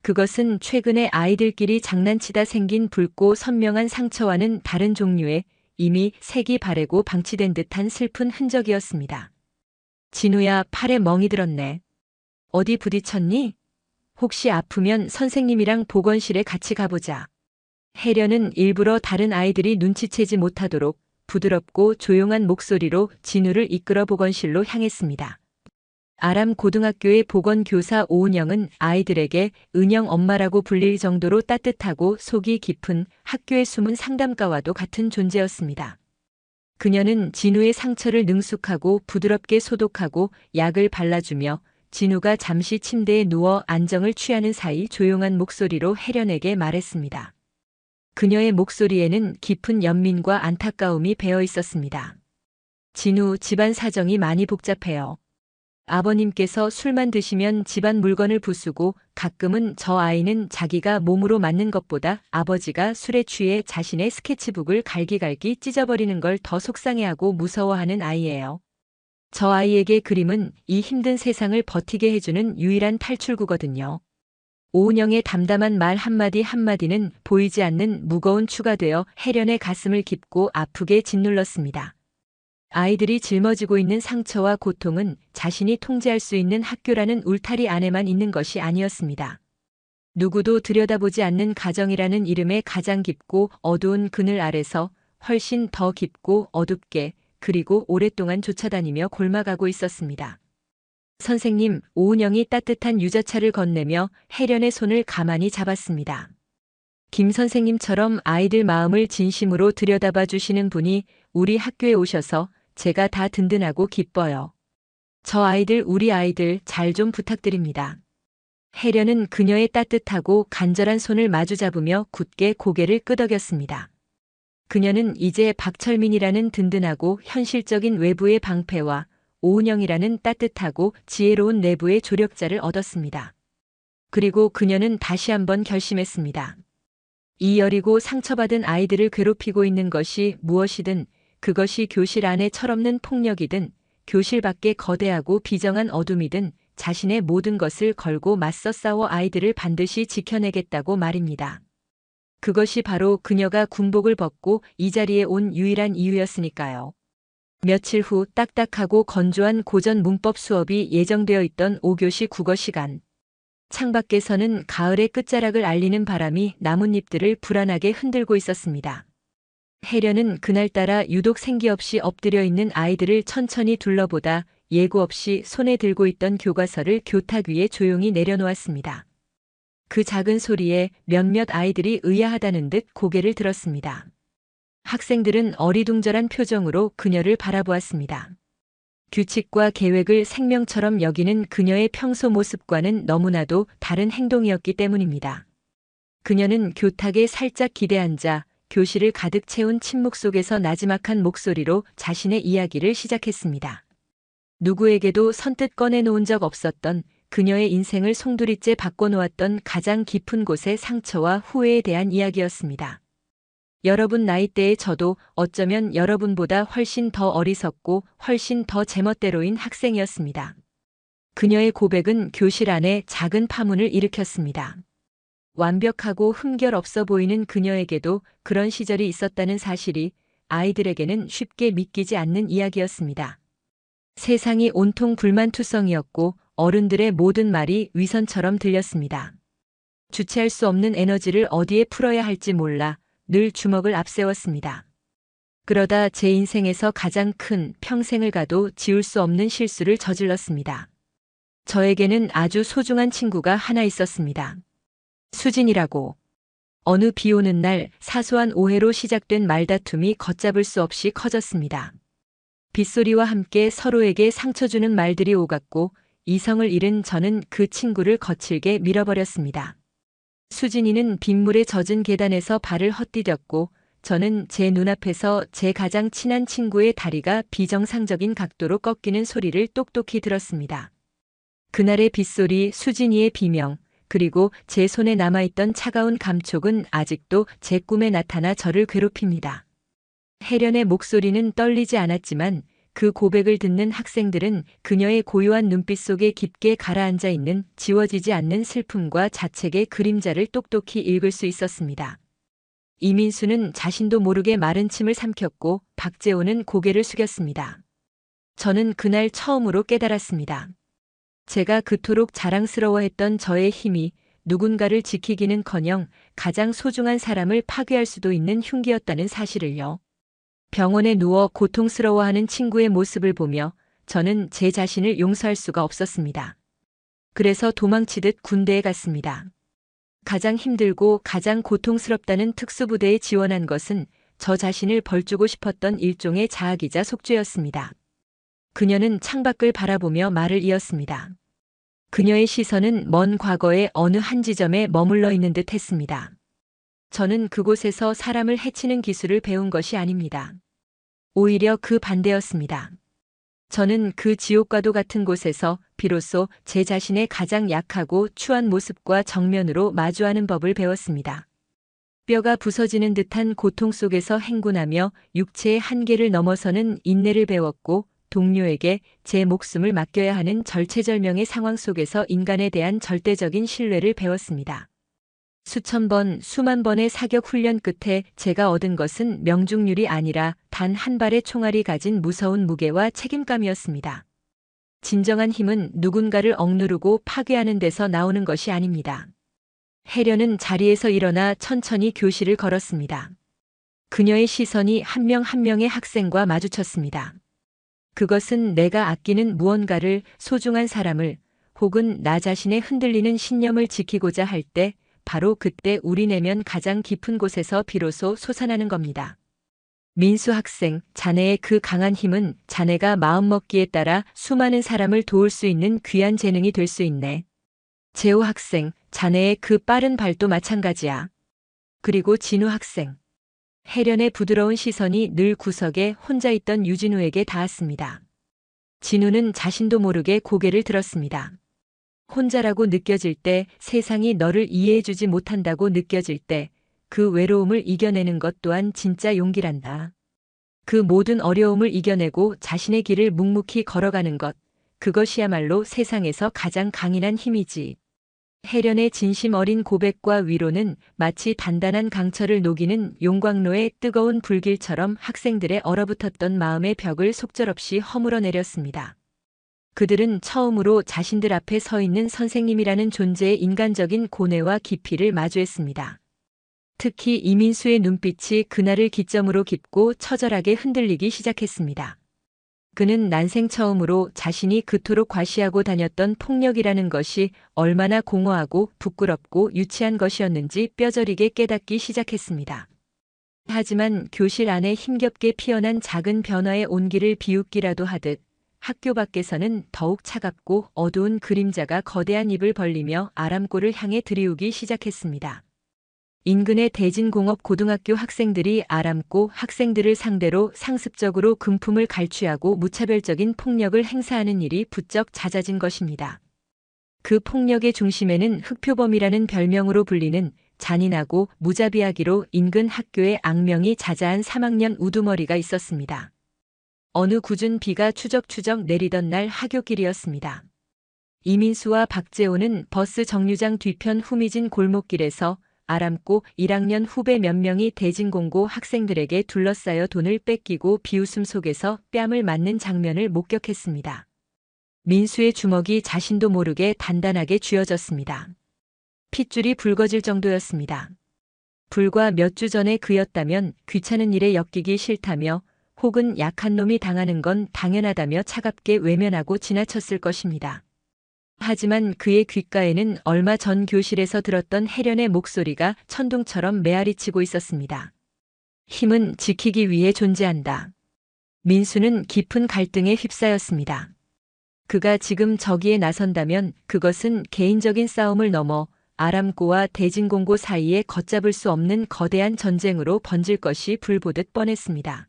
그것은 최근에 아이들끼리 장난치다 생긴 붉고 선명한 상처와는 다른 종류의 이미 색이 바래고 방치된 듯한 슬픈 흔적이었습니다. 진우야, 팔에 멍이 들었네. 어디 부딪혔니? 혹시 아프면 선생님이랑 보건실에 같이 가보자. 혜련은 일부러 다른 아이들이 눈치채지 못하도록 부드럽고 조용한 목소리로 진우를 이끌어 보건실로 향했습니다. 아람 고등학교의 보건교사 오은영은 아이들에게 은영 엄마라고 불릴 정도로 따뜻하고 속이 깊은 학교의 숨은 상담가와도 같은 존재였습니다. 그녀는 진우의 상처를 능숙하고 부드럽게 소독하고 약을 발라주며 진우가 잠시 침대에 누워 안정을 취하는 사이 조용한 목소리로 혜련에게 말했습니다. 그녀의 목소리에는 깊은 연민과 안타까움이 배어 있었습니다. 진우, 집안 사정이 많이 복잡해요. 아버님께서 술만 드시면 집안 물건을 부수고 가끔은 저 아이는 자기가 몸으로 맞는 것보다 아버지가 술에 취해 자신의 스케치북을 갈기갈기 찢어버리는 걸 더 속상해하고 무서워하는 아이예요. 저 아이에게 그림은 이 힘든 세상을 버티게 해주는 유일한 탈출구거든요. 오은영의 담담한 말 한마디 한마디는 보이지 않는 무거운 추가 되어 혜련의 가슴을 깊고 아프게 짓눌렀습니다. 아이들이 짊어지고 있는 상처와 고통은 자신이 통제할 수 있는 학교라는 울타리 안에만 있는 것이 아니었습니다. 누구도 들여다보지 않는 가정이라는 이름의 가장 깊고 어두운 그늘 아래서 훨씬 더 깊고 어둡게 그리고 오랫동안 쫓아다니며 골마가고 있었습니다. 선생님, 오은영이 따뜻한 유자차를 건네며 혜련의 손을 가만히 잡았습니다. 김 선생님처럼 아이들 마음을 진심으로 들여다봐 주시는 분이 우리 학교에 오셔서 제가 다 든든하고 기뻐요. 저 아이들, 우리 아이들 잘 좀 부탁드립니다. 혜련은 그녀의 따뜻하고 간절한 손을 마주 잡으며 굳게 고개를 끄덕였습니다. 그녀는 이제 박철민이라는 든든하고 현실적인 외부의 방패와 오은영이라는 따뜻하고 지혜로운 내부의 조력자를 얻었습니다. 그리고 그녀는 다시 한번 결심했습니다. 이 여리고 상처받은 아이들을 괴롭히고 있는 것이 무엇이든 그것이 교실 안의 철없는 폭력이든 교실 밖의 거대하고 비정한 어둠이든 자신의 모든 것을 걸고 맞서 싸워 아이들을 반드시 지켜내겠다고 말입니다. 그것이 바로 그녀가 군복을 벗고 이 자리에 온 유일한 이유였으니까요. 며칠 후 딱딱하고 건조한 고전 문법 수업이 예정되어 있던 5교시 국어 시간. 창밖에서는 가을의 끝자락을 알리는 바람이 나뭇잎들을 불안하게 흔들고 있었습니다. 혜련은 그날따라 유독 생기 없이 엎드려 있는 아이들을 천천히 둘러보다 예고 없이 손에 들고 있던 교과서를 교탁 위에 조용히 내려놓았습니다. 그 작은 소리에 몇몇 아이들이 의아하다는 듯 고개를 들었습니다. 학생들은 어리둥절한 표정으로 그녀를 바라보았습니다. 규칙과 계획을 생명처럼 여기는 그녀의 평소 모습과는 너무나도 다른 행동이었기 때문입니다. 그녀는 교탁에 살짝 기대앉아 교실을 가득 채운 침묵 속에서 나지막한 목소리로 자신의 이야기를 시작했습니다. 누구에게도 선뜻 꺼내놓은 적 없었던 그녀의 인생을 송두리째 바꿔놓았던 가장 깊은 곳의 상처와 후회에 대한 이야기였습니다. 여러분 나이대의 저도 어쩌면 여러분보다 훨씬 더 어리석고 훨씬 더 제멋대로인 학생이었습니다. 그녀의 고백은 교실 안에 작은 파문을 일으켰습니다. 완벽하고 흠결 없어 보이는 그녀에게도 그런 시절이 있었다는 사실이 아이들에게는 쉽게 믿기지 않는 이야기였습니다. 세상이 온통 불만투성이었고 어른들의 모든 말이 위선처럼 들렸습니다. 주체할 수 없는 에너지를 어디에 풀어야 할지 몰라 늘 주먹을 앞세웠습니다. 그러다 제 인생에서 가장 큰 평생을 가도 지울 수 없는 실수를 저질렀습니다. 저에게는 아주 소중한 친구가 하나 있었습니다. 수진이라고. 어느 비 오는 날 사소한 오해로 시작된 말다툼이 걷잡을 수 없이 커졌습니다. 빗소리와 함께 서로에게 상처 주는 말들이 오갔고 이성을 잃은 저는 그 친구를 거칠게 밀어버렸습니다. 수진이는 빗물에 젖은 계단에서 발을 헛디뎠고 저는 제 눈앞에서 제 가장 친한 친구의 다리가 비정상적인 각도로 꺾이는 소리를 똑똑히 들었습니다. 그날의 빗소리, 수진이의 비명, 그리고 제 손에 남아있던 차가운 감촉은 아직도 제 꿈에 나타나 저를 괴롭힙니다. 혜련의 목소리는 떨리지 않았지만 그 고백을 듣는 학생들은 그녀의 고요한 눈빛 속에 깊게 가라앉아 있는 지워지지 않는 슬픔과 자책의 그림자를 똑똑히 읽을 수 있었습니다. 이민수는 자신도 모르게 마른 침을 삼켰고 박재호는 고개를 숙였습니다. 저는 그날 처음으로 깨달았습니다. 제가 그토록 자랑스러워했던 저의 힘이 누군가를 지키기는커녕 가장 소중한 사람을 파괴할 수도 있는 흉기였다는 사실을요. 병원에 누워 고통스러워하는 친구의 모습을 보며 저는 제 자신을 용서할 수가 없었습니다. 그래서 도망치듯 군대에 갔습니다. 가장 힘들고 가장 고통스럽다는 특수부대에 지원한 것은 저 자신을 벌주고 싶었던 일종의 자학이자 속죄였습니다. 그녀는 창밖을 바라보며 말을 이었습니다. 그녀의 시선은 먼 과거의 어느 한 지점에 머물러 있는 듯 했습니다. 저는 그곳에서 사람을 해치는 기술을 배운 것이 아닙니다. 오히려 그 반대였습니다. 저는 그 지옥과도 같은 곳에서 비로소 제 자신의 가장 약하고 추한 모습과 정면으로 마주하는 법을 배웠습니다. 뼈가 부서지는 듯한 고통 속에서 행군하며 육체의 한계를 넘어서는 인내를 배웠고, 동료에게 제 목숨을 맡겨야 하는 절체절명의 상황 속에서 인간에 대한 절대적인 신뢰를 배웠습니다. 수천 번, 수만 번의 사격 훈련 끝에 제가 얻은 것은 명중률이 아니라 단 한 발의 총알이 가진 무서운 무게와 책임감이었습니다. 진정한 힘은 누군가를 억누르고 파괴하는 데서 나오는 것이 아닙니다. 해련은 자리에서 일어나 천천히 교실을 걸었습니다. 그녀의 시선이 한 명 한 명의 학생과 마주쳤습니다. 그것은 내가 아끼는 무언가를, 소중한 사람을, 혹은 나 자신의 흔들리는 신념을 지키고자 할 때, 바로 그때 우리 내면 가장 깊은 곳에서 비로소 솟아나는 겁니다. 민수 학생, 자네의 그 강한 힘은 자네가 마음먹기에 따라 수많은 사람을 도울 수 있는 귀한 재능이 될 수 있네. 재호 학생, 자네의 그 빠른 발도 마찬가지야. 그리고 진우 학생. 해련의 부드러운 시선이 늘 구석에 혼자 있던 유진우에게 닿았습니다. 진우는 자신도 모르게 고개를 들었습니다. 혼자라고 느껴질 때, 세상이 너를 이해해주지 못한다고 느껴질 때, 그 외로움을 이겨내는 것 또한 진짜 용기란다. 그 모든 어려움을 이겨내고 자신의 길을 묵묵히 걸어가는 것, 그것이야말로 세상에서 가장 강인한 힘이지. 해련의 진심 어린 고백과 위로는 마치 단단한 강철을 녹이는 용광로의 뜨거운 불길처럼 학생들의 얼어붙었던 마음의 벽을 속절없이 허물어 내렸습니다. 그들은 처음으로 자신들 앞에 서 있는 선생님이라는 존재의 인간적인 고뇌와 깊이를 마주했습니다. 특히 이민수의 눈빛이 그날을 기점으로 깊고 처절하게 흔들리기 시작했습니다. 그는 난생 처음으로 자신이 그토록 과시하고 다녔던 폭력이라는 것이 얼마나 공허하고 부끄럽고 유치한 것이었는지 뼈저리게 깨닫기 시작했습니다. 하지만 교실 안에 힘겹게 피어난 작은 변화의 온기를 비웃기라도 하듯 학교 밖에서는 더욱 차갑고 어두운 그림자가 거대한 입을 벌리며 아람골을 향해 들이우기 시작했습니다. 인근의 대진공업고등학교 학생들이 아람고 학생들을 상대로 상습적으로 금품을 갈취하고 무차별적인 폭력을 행사하는 일이 부쩍 잦아진 것입니다. 그 폭력의 중심에는 흑표범이라는 별명으로 불리는 잔인하고 무자비하기로 인근 학교의 악명이 자자한 3학년 우두머리가 있었습니다. 어느 궂은 비가 추적추적 내리던 날 하굣길이었습니다. 이민수와 박재호는 버스 정류장 뒤편 후미진 골목길에서 아람고 1학년 후배 몇 명이 대진공고 학생들에게 둘러싸여 돈을 뺏기고 비웃음 속에서 뺨을 맞는 장면을 목격했습니다. 민수의 주먹이 자신도 모르게 단단하게 쥐어졌습니다. 핏줄이 붉어질 정도였습니다. 불과 몇 주 전에 그였다면 귀찮은 일에 엮이기 싫다며, 혹은 약한 놈이 당하는 건 당연하다며 차갑게 외면하고 지나쳤을 것입니다. 하지만 그의 귓가에는 얼마 전 교실에서 들었던 해련의 목소리가 천둥처럼 메아리치고 있었습니다. 힘은 지키기 위해 존재한다. 민수는 깊은 갈등에 휩싸였습니다. 그가 지금 저기에 나선다면 그것은 개인적인 싸움을 넘어 아람고와 대진공고 사이에 걷잡을 수 없는 거대한 전쟁으로 번질 것이 불보듯 뻔했습니다.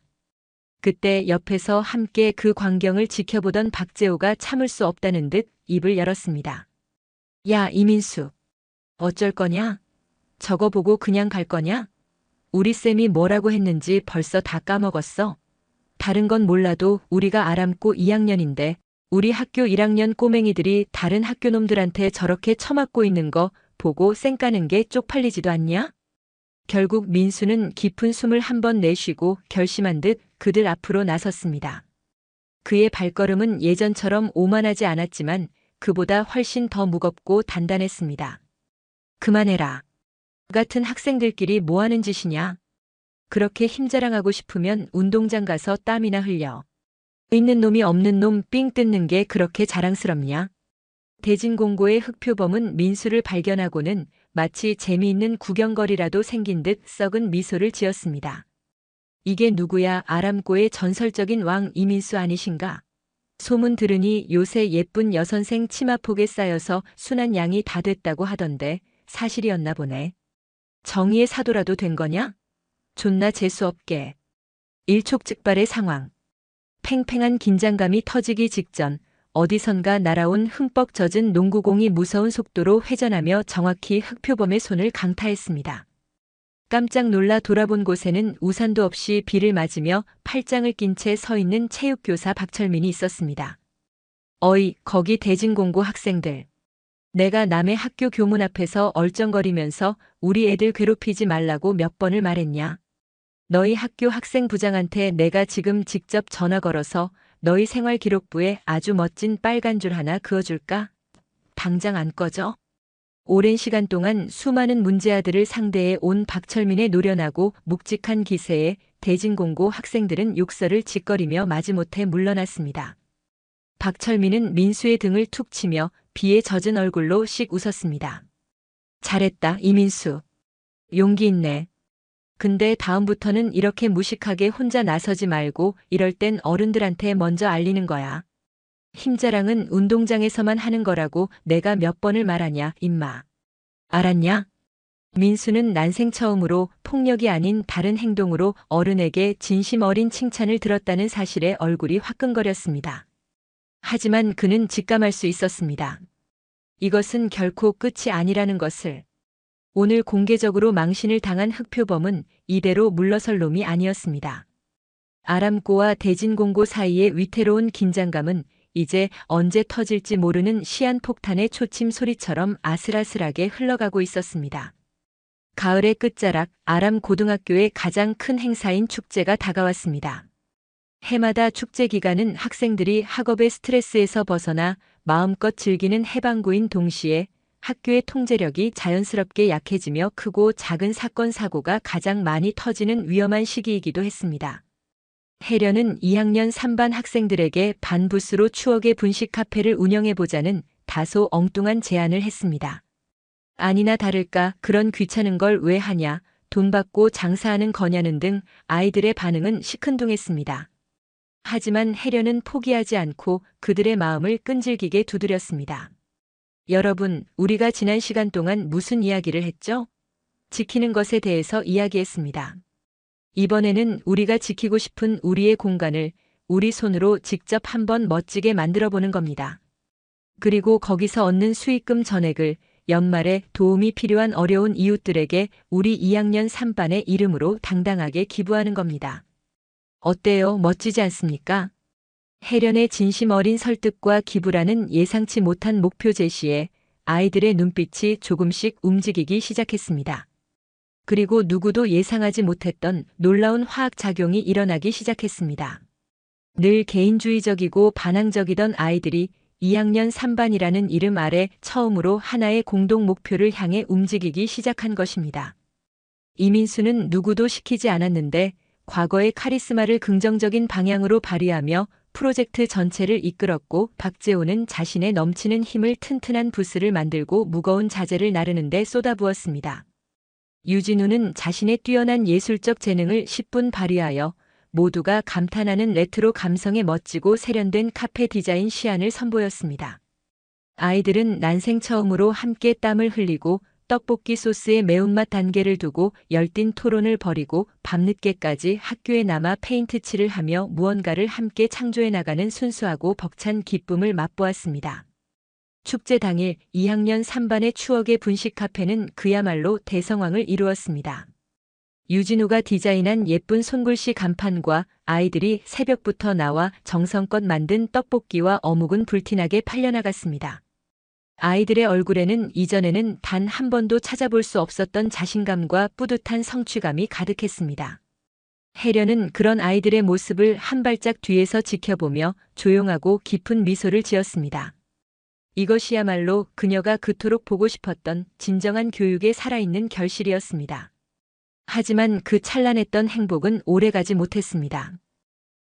그때 옆에서 함께 그 광경을 지켜보던 박재호가 참을 수 없다는 듯 입을 열었습니다. 야, 이민수. 어쩔 거냐? 저거 보고 그냥 갈 거냐? 우리 쌤이 뭐라고 했는지 벌써 다 까먹었어. 다른 건 몰라도 우리가 아람고 2학년인데 우리 학교 1학년 꼬맹이들이 다른 학교 놈들한테 저렇게 처맞고 있는 거 보고 쌩 까는 게 쪽팔리지도 않냐? 결국 민수는 깊은 숨을 한번 내쉬고 결심한 듯 그들 앞으로 나섰습니다. 그의 발걸음은 예전처럼 오만하지 않았지만 그보다 훨씬 더 무겁고 단단했습니다. 그만해라. 같은 학생들끼리 뭐 하는 짓이냐? 그렇게 힘자랑하고 싶으면 운동장 가서 땀이나 흘려. 있는 놈이 없는 놈 삥 뜯는 게 그렇게 자랑스럽냐? 대진공고의 흑표범은 민수를 발견하고는 마치 재미있는 구경거리라도 생긴 듯 썩은 미소를 지었습니다. 이게 누구야? 아람고의 전설적인 왕 이민수 아니신가? 소문 들으니 요새 예쁜 여선생 치마폭에 쌓여서 순한 양이 다 됐다고 하던데 사실이었나 보네. 정의의 사도라도 된 거냐? 존나 재수없게. 일촉즉발의 상황. 팽팽한 긴장감이 터지기 직전 어디선가 날아온 흠뻑 젖은 농구공이 무서운 속도로 회전하며 정확히 흑표범의 손을 강타했습니다. 깜짝 놀라 돌아본 곳에는 우산도 없이 비를 맞으며 팔짱을 낀 채 서 있는 체육교사 박철민이 있었습니다. 어이, 거기 대진공고 학생들. 내가 남의 학교 교문 앞에서 얼쩡거리면서 우리 애들 괴롭히지 말라고 몇 번을 말했냐. 너희 학교 학생부장한테 내가 지금 직접 전화 걸어서 너희 생활기록부에 아주 멋진 빨간 줄 하나 그어줄까? 당장 안 꺼져? 오랜 시간 동안 수많은 문제아들을 상대해 온 박철민의 노련하고 묵직한 기세에 대진공고 학생들은 욕설을 짓거리며 마지못해 물러났습니다. 박철민은 민수의 등을 툭 치며 비에 젖은 얼굴로 씩 웃었습니다. 잘했다, 이민수. 용기 있네. 근데 다음부터는 이렇게 무식하게 혼자 나서지 말고 이럴 땐 어른들한테 먼저 알리는 거야. 힘자랑은 운동장에서만 하는 거라고 내가 몇 번을 말하냐, 임마. 알았냐? 민수는 난생 처음으로 폭력이 아닌 다른 행동으로 어른에게 진심 어린 칭찬을 들었다는 사실에 얼굴이 화끈거렸습니다. 하지만 그는 직감할 수 있었습니다. 이것은 결코 끝이 아니라는 것을. 오늘 공개적으로 망신을 당한 흑표범은 이대로 물러설 놈이 아니었습니다. 아람고와 대진공고 사이의 위태로운 긴장감은 이제 언제 터질지 모르는 시한폭탄의 초침 소리처럼 아슬아슬하게 흘러가고 있었습니다. 가을의 끝자락 아람고등학교의 가장 큰 행사인 축제가 다가왔습니다. 해마다 축제 기간은 학생들이 학업의 스트레스에서 벗어나 마음껏 즐기는 해방구인 동시에 학교의 통제력이 자연스럽게 약해지며 크고 작은 사건 사고가 가장 많이 터지는 위험한 시기이기도 했습니다. 해련은 2학년 3반 학생들에게 반부스로 추억의 분식 카페를 운영해보자는 다소 엉뚱한 제안을 했습니다. 아니나 다를까 그런 귀찮은 걸 왜 하냐, 돈 받고 장사하는 거냐는 등 아이들의 반응은 시큰둥했습니다. 하지만 해련은 포기하지 않고 그들의 마음을 끈질기게 두드렸습니다. 여러분, 우리가 지난 시간 동안 무슨 이야기를 했죠? 지키는 것에 대해서 이야기했습니다. 이번에는 우리가 지키고 싶은 우리의 공간을 우리 손으로 직접 한번 멋지게 만들어 보는 겁니다. 그리고 거기서 얻는 수익금 전액을 연말에 도움이 필요한 어려운 이웃들에게 우리 2학년 3반의 이름으로 당당하게 기부하는 겁니다. 어때요? 멋지지 않습니까? 해련의 진심 어린 설득과 기부라는 예상치 못한 목표 제시에 아이들의 눈빛이 조금씩 움직이기 시작했습니다. 그리고 누구도 예상하지 못했던 놀라운 화학작용이 일어나기 시작했습니다. 늘 개인주의적이고 반항적이던 아이들이 2학년 3반이라는 이름 아래 처음으로 하나의 공동 목표를 향해 움직이기 시작한 것입니다. 이민수는 누구도 시키지 않았는데 과거의 카리스마를 긍정적인 방향으로 발휘하며 프로젝트 전체를 이끌었고 박재호는 자신의 넘치는 힘을 튼튼한 부스를 만들고 무거운 자재를 나르는 데 쏟아부었습니다. 유진우는 자신의 뛰어난 예술적 재능을 10분 발휘하여 모두가 감탄하는 레트로 감성의 멋지고 세련된 카페 디자인 시안을 선보였습니다. 아이들은 난생 처음으로 함께 땀을 흘리고 떡볶이 소스의 매운맛 단계를 두고 열띤 토론을 벌이고 밤늦게까지 학교에 남아 페인트 칠을 하며 무언가를 함께 창조해 나가는 순수하고 벅찬 기쁨을 맛보았습니다. 축제 당일 2학년 3반의 추억의 분식 카페는 그야말로 대성황을 이루었습니다. 유진우가 디자인한 예쁜 손글씨 간판과 아이들이 새벽부터 나와 정성껏 만든 떡볶이와 어묵은 불티나게 팔려나갔습니다. 아이들의 얼굴에는 이전에는 단 한 번도 찾아볼 수 없었던 자신감과 뿌듯한 성취감이 가득했습니다. 해련은 그런 아이들의 모습을 한 발짝 뒤에서 지켜보며 조용하고 깊은 미소를 지었습니다. 이것이야말로 그녀가 그토록 보고 싶었던 진정한 교육의 살아있는 결실이었습니다. 하지만 그 찬란했던 행복은 오래가지 못했습니다.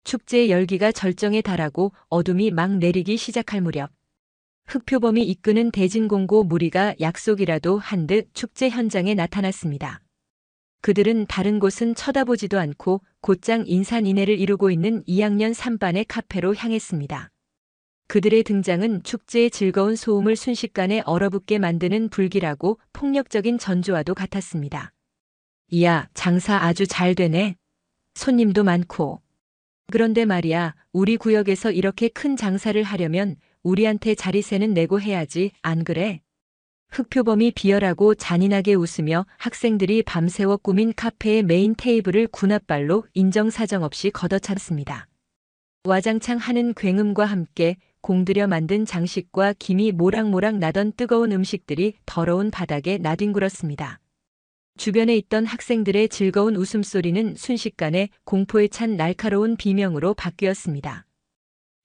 축제의 열기가 절정에 달하고 어둠이 막 내리기 시작할 무렵 흑표범이 이끄는 대진공고 무리가 약속이라도 한 듯 축제 현장에 나타났습니다. 그들은 다른 곳은 쳐다보지도 않고 곧장 인산인해를 이루고 있는 2학년 3반의 카페로 향했습니다. 그들의 등장은 축제의 즐거운 소음을 순식간에 얼어붙게 만드는 불길하고 폭력적인 전조와도 같았습니다. 이야, 장사 아주 잘 되네. 손님도 많고. 그런데 말이야, 우리 구역에서 이렇게 큰 장사를 하려면 우리한테 자리세는 내고 해야지, 안 그래? 흑표범이 비열하고 잔인하게 웃으며 학생들이 밤새워 꾸민 카페의 메인 테이블을 군홧발로 인정사정 없이 걷어찼습니다. 와장창 하는 굉음과 함께 공들여 만든 장식과 김이 모락모락 나던 뜨거운 음식들이 더러운 바닥에 나뒹굴었습니다. 주변에 있던 학생들의 즐거운 웃음소리는 순식간에 공포에 찬 날카로운 비명으로 바뀌었습니다.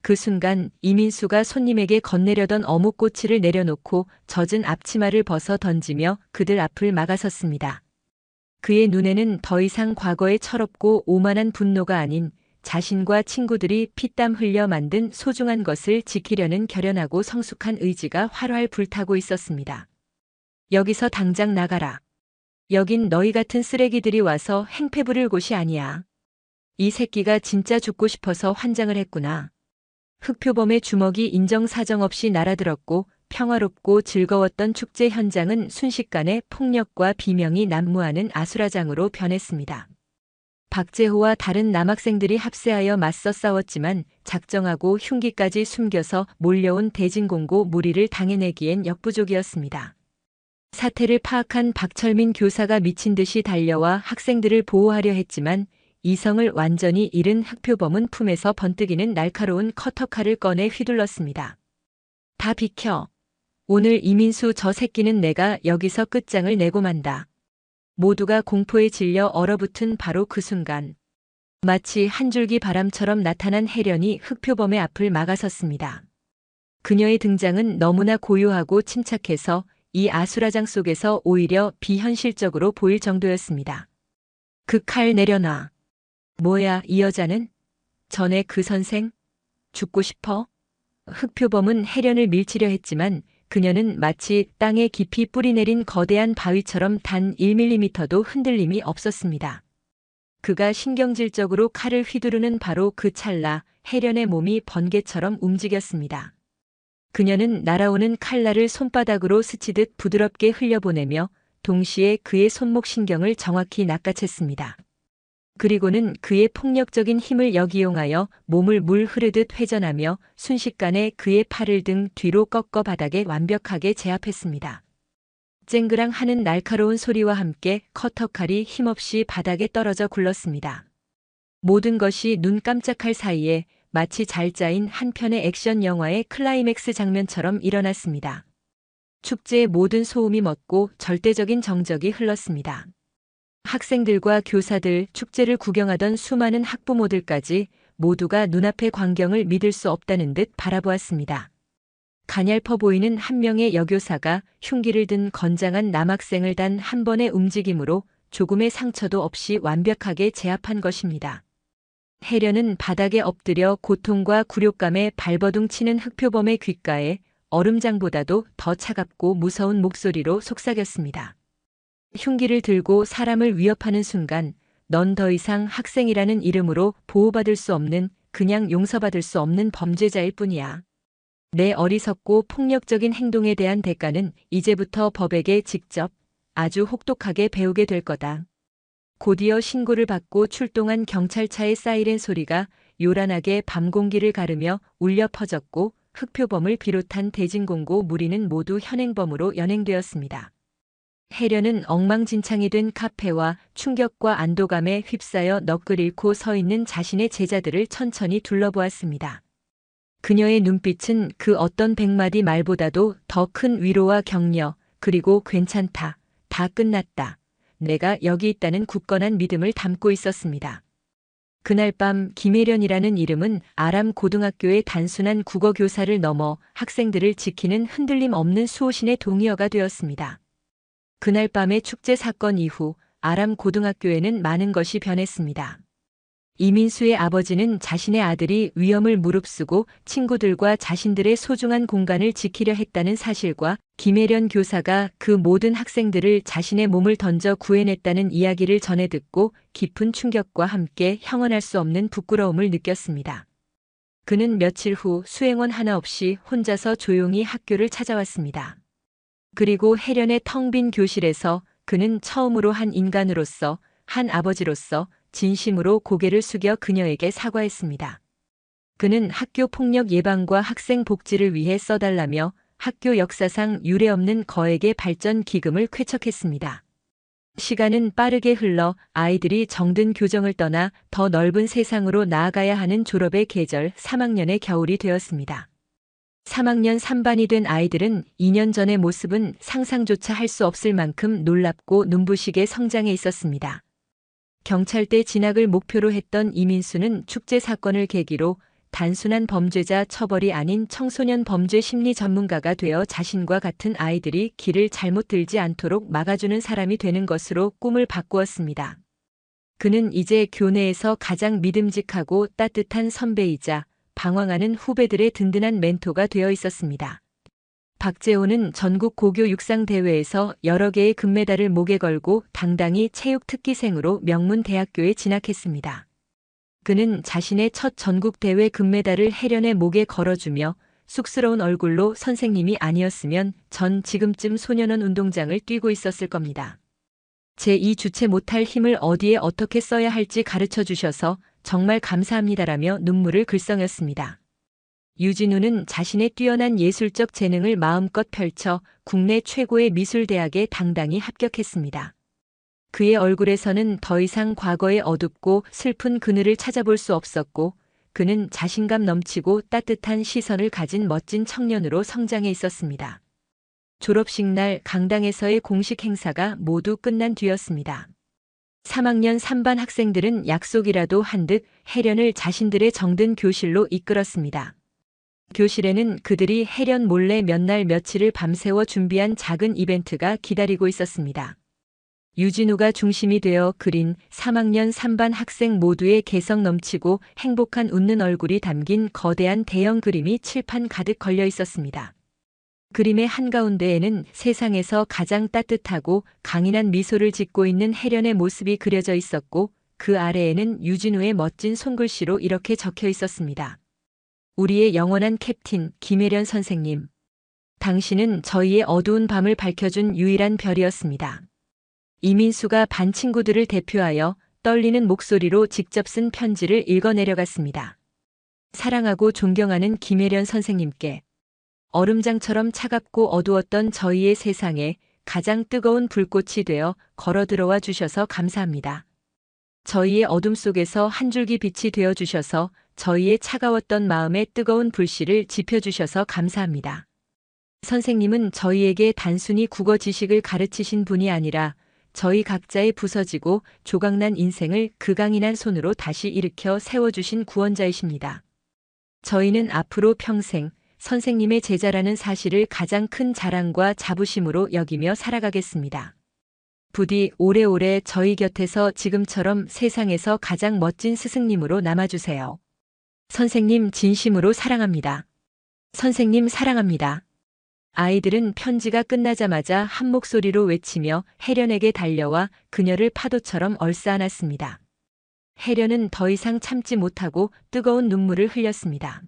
그 순간 이민수가 손님에게 건네려던 어묵꼬치를 내려놓고 젖은 앞치마를 벗어 던지며 그들 앞을 막아섰습니다. 그의 눈에는 더 이상 과거의 철없고 오만한 분노가 아닌 자신과 친구들이 피땀 흘려 만든 소중한 것을 지키려는 결연하고 성숙한 의지가 활활 불타고 있었습니다. 여기서 당장 나가라. 여긴 너희 같은 쓰레기들이 와서 행패 부릴 곳이 아니야. 이 새끼가 진짜 죽고 싶어서 환장을 했구나. 흑표범의 주먹이 인정사정 없이 날아들었고 평화롭고 즐거웠던 축제 현장은 순식간에 폭력과 비명이 난무하는 아수라장으로 변했습니다. 박재호와 다른 남학생들이 합세하여 맞서 싸웠지만 작정하고 흉기까지 숨겨서 몰려온 대진공고 무리를 당해내기엔 역부족이었습니다. 사태를 파악한 박철민 교사가 미친 듯이 달려와 학생들을 보호하려 했지만 이성을 완전히 잃은 흑표범은 품에서 번뜩이는 날카로운 커터칼을 꺼내 휘둘렀습니다. 다 비켜. 오늘 이민수 저 새끼는 내가 여기서 끝장을 내고 만다. 모두가 공포에 질려 얼어붙은 바로 그 순간 마치 한 줄기 바람처럼 나타난 혜련이 흑표범의 앞을 막아섰습니다. 그녀의 등장은 너무나 고요하고 침착해서 이 아수라장 속에서 오히려 비현실적으로 보일 정도였습니다. 그 칼 내려놔. 뭐야, 이 여자는? 전에 그 선생? 죽고 싶어? 흑표범은 혜련을 밀치려 했지만 그녀는 마치 땅에 깊이 뿌리내린 거대한 바위처럼 단 1mm도 흔들림이 없었습니다. 그가 신경질적으로 칼을 휘두르는 바로 그 찰나 혜련의 몸이 번개처럼 움직였습니다. 그녀는 날아오는 칼날을 손바닥으로 스치듯 부드럽게 흘려보내며 동시에 그의 손목 신경을 정확히 낚아챘습니다. 그리고는 그의 폭력적인 힘을 역이용하여 몸을 물 흐르듯 회전하며 순식간에 그의 팔을 등 뒤로 꺾어 바닥에 완벽하게 제압했습니다. 쨍그랑 하는 날카로운 소리와 함께 커터칼이 힘없이 바닥에 떨어져 굴렀습니다. 모든 것이 눈 깜짝할 사이에 마치 잘 짜인 한 편의 액션 영화의 클라이맥스 장면처럼 일어났습니다. 축제의 모든 소음이 멎고 절대적인 정적이 흘렀습니다. 학생들과 교사들, 축제를 구경하던 수많은 학부모들까지 모두가 눈앞의 광경을 믿을 수 없다는 듯 바라보았습니다. 가냘퍼 보이는 한 명의 여교사가 흉기를 든 건장한 남학생을 단 한 번의 움직임으로 조금의 상처도 없이 완벽하게 제압한 것입니다. 혜련은 바닥에 엎드려 고통과 굴욕감에 발버둥 치는 흑표범의 귓가에 얼음장보다도 더 차갑고 무서운 목소리로 속삭였습니다. 흉기를 들고 사람을 위협하는 순간 넌 더 이상 학생이라는 이름으로 보호받을 수 없는, 그냥 용서받을 수 없는 범죄자일 뿐이야. 내 어리석고 폭력적인 행동에 대한 대가는 이제부터 법에게 직접 아주 혹독하게 배우게 될 거다. 곧이어 신고를 받고 출동한 경찰차의 사이렌 소리가 요란하게 밤 공기를 가르며 울려 퍼졌고 흑표범을 비롯한 대진공고 무리는 모두 현행범으로 연행되었습니다. 혜련은 엉망진창이 된 카페와 충격과 안도감에 휩싸여 넋을 잃고 서 있는 자신의 제자들을 천천히 둘러보았습니다. 그녀의 눈빛은 그 어떤 100마디 말보다도 더 큰 위로와 격려, 그리고 괜찮다, 다 끝났다, 내가 여기 있다는 굳건한 믿음을 담고 있었습니다. 그날 밤 김혜련이라는 이름은 아람 고등학교의 단순한 국어교사를 넘어 학생들을 지키는 흔들림 없는 수호신의 동의어가 되었습니다. 그날 밤의 축제 사건 이후 아람 고등학교에는 많은 것이 변했습니다. 이민수의 아버지는 자신의 아들이 위험을 무릅쓰고 친구들과 자신들의 소중한 공간을 지키려 했다는 사실과 김혜련 교사가 그 모든 학생들을 자신의 몸을 던져 구해냈다는 이야기를 전해 듣고 깊은 충격과 함께 형언할 수 없는 부끄러움을 느꼈습니다. 그는 며칠 후 수행원 하나 없이 혼자서 조용히 학교를 찾아왔습니다. 그리고 혜련의 텅 빈 교실에서 그는 처음으로 한 인간으로서, 한 아버지로서 진심으로 고개를 숙여 그녀에게 사과했습니다. 그는 학교 폭력 예방과 학생 복지를 위해 써달라며 학교 역사상 유례없는 거액의 발전 기금을 쾌척했습니다. 시간은 빠르게 흘러 아이들이 정든 교정을 떠나 더 넓은 세상으로 나아가야 하는 졸업의 계절 3학년의 겨울이 되었습니다. 3학년 3반이 된 아이들은 2년 전의 모습은 상상조차 할 수 없을 만큼 놀랍고 눈부시게 성장해 있었습니다. 경찰대 진학을 목표로 했던 이민수는 축제 사건을 계기로 단순한 범죄자 처벌이 아닌 청소년 범죄 심리 전문가가 되어 자신과 같은 아이들이 길을 잘못 들지 않도록 막아주는 사람이 되는 것으로 꿈을 바꾸었습니다. 그는 이제 교내에서 가장 믿음직하고 따뜻한 선배이자 방황하는 후배들의 든든한 멘토가 되어 있었습니다. 박재호는 전국 고교 육상 대회에서 여러 개의 금메달을 목에 걸고 당당히 체육 특기생으로 명문 대학교에 진학했습니다. 그는 자신의 첫 전국 대회 금메달을 혜련의 목에 걸어주며 쑥스러운 얼굴로 선생님이 아니었으면 전 지금쯤 소년원 운동장을 뛰고 있었을 겁니다. 제2 주체 못할 힘을 어디에 어떻게 써야 할지 가르쳐 주셔서 정말 감사합니다라며 눈물을 글썽였습니다. 유진우는 자신의 뛰어난 예술적 재능을 마음껏 펼쳐 국내 최고의 미술대학에 당당히 합격했습니다. 그의 얼굴에서는 더 이상 과거의 어둡고 슬픈 그늘을 찾아볼 수 없었고 그는 자신감 넘치고 따뜻한 시선을 가진 멋진 청년으로 성장해 있었습니다. 졸업식 날 강당에서의 공식 행사가 모두 끝난 뒤였습니다. 3학년 3반 학생들은 약속이라도 한 듯 혜련을 자신들의 정든 교실로 이끌었습니다. 교실에는 그들이 혜련 몰래 몇 날 며칠을 밤새워 준비한 작은 이벤트가 기다리고 있었습니다. 유진우가 중심이 되어 그린 3학년 3반 학생 모두의 개성 넘치고 행복한 웃는 얼굴이 담긴 거대한 대형 그림이 칠판 가득 걸려 있었습니다. 그림의 한가운데에는 세상에서 가장 따뜻하고 강인한 미소를 짓고 있는 혜련의 모습이 그려져 있었고 그 아래에는 유진우의 멋진 손글씨로 이렇게 적혀 있었습니다. 우리의 영원한 캡틴 김혜련 선생님. 당신은 저희의 어두운 밤을 밝혀준 유일한 별이었습니다. 이민수가 반 친구들을 대표하여 떨리는 목소리로 직접 쓴 편지를 읽어 내려갔습니다. 사랑하고 존경하는 김혜련 선생님께 얼음장처럼 차갑고 어두웠던 저희의 세상에 가장 뜨거운 불꽃이 되어 걸어 들어와 주셔서 감사합니다. 저희의 어둠 속에서 한 줄기 빛이 되어 주셔서 저희의 차가웠던 마음의 뜨거운 불씨를 지펴주셔서 감사합니다. 선생님은 저희에게 단순히 국어 지식을 가르치신 분이 아니라 저희 각자의 부서지고 조각난 인생을 그 강인한 손으로 다시 일으켜 세워주신 구원자이십니다. 저희는 앞으로 평생 선생님의 제자라는 사실을 가장 큰 자랑과 자부심으로 여기며 살아가겠습니다. 부디 오래오래 저희 곁에서 지금처럼 세상에서 가장 멋진 스승님으로 남아주세요. 선생님 진심으로 사랑합니다. 선생님 사랑합니다. 아이들은 편지가 끝나자마자 한 목소리로 외치며 혜련에게 달려와 그녀를 파도처럼 얼싸안았습니다. 혜련은 더 이상 참지 못하고 뜨거운 눈물을 흘렸습니다.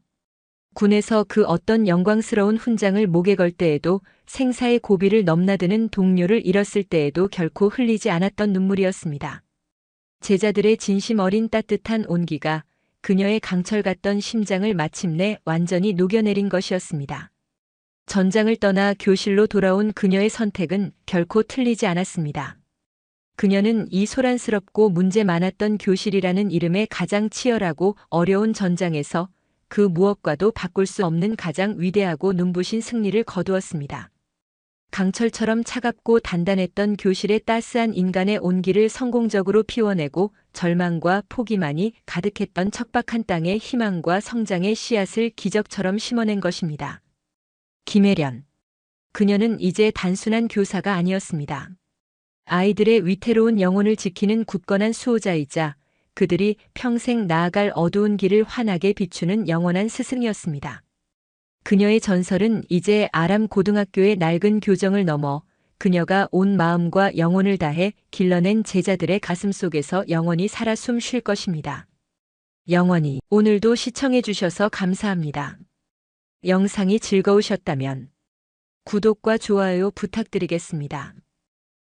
군에서 그 어떤 영광스러운 훈장을 목에 걸 때에도 생사의 고비를 넘나드는 동료를 잃었을 때에도 결코 흘리지 않았던 눈물이었습니다. 제자들의 진심 어린 따뜻한 온기가 그녀의 강철 같던 심장을 마침내 완전히 녹여내린 것이었습니다. 전장을 떠나 교실로 돌아온 그녀의 선택은 결코 틀리지 않았습니다. 그녀는 이 소란스럽고 문제 많았던 교실이라는 이름의 가장 치열하고 어려운 전장에서 그 무엇과도 바꿀 수 없는 가장 위대하고 눈부신 승리를 거두었습니다. 강철처럼 차갑고 단단했던 교실의 따스한 인간의 온기를 성공적으로 피워내고 절망과 포기만이 가득했던 척박한 땅에 희망과 성장의 씨앗을 기적처럼 심어낸 것입니다. 김혜련. 그녀는 이제 단순한 교사가 아니었습니다. 아이들의 위태로운 영혼을 지키는 굳건한 수호자이자 그들이 평생 나아갈 어두운 길을 환하게 비추는 영원한 스승이었습니다. 그녀의 전설은 이제 아람 고등학교의 낡은 교정을 넘어 그녀가 온 마음과 영혼을 다해 길러낸 제자들의 가슴 속에서 영원히 살아 숨 쉴 것입니다. 영원히. 오늘도 시청해 주셔서 감사합니다. 영상이 즐거우셨다면 구독과 좋아요 부탁드리겠습니다.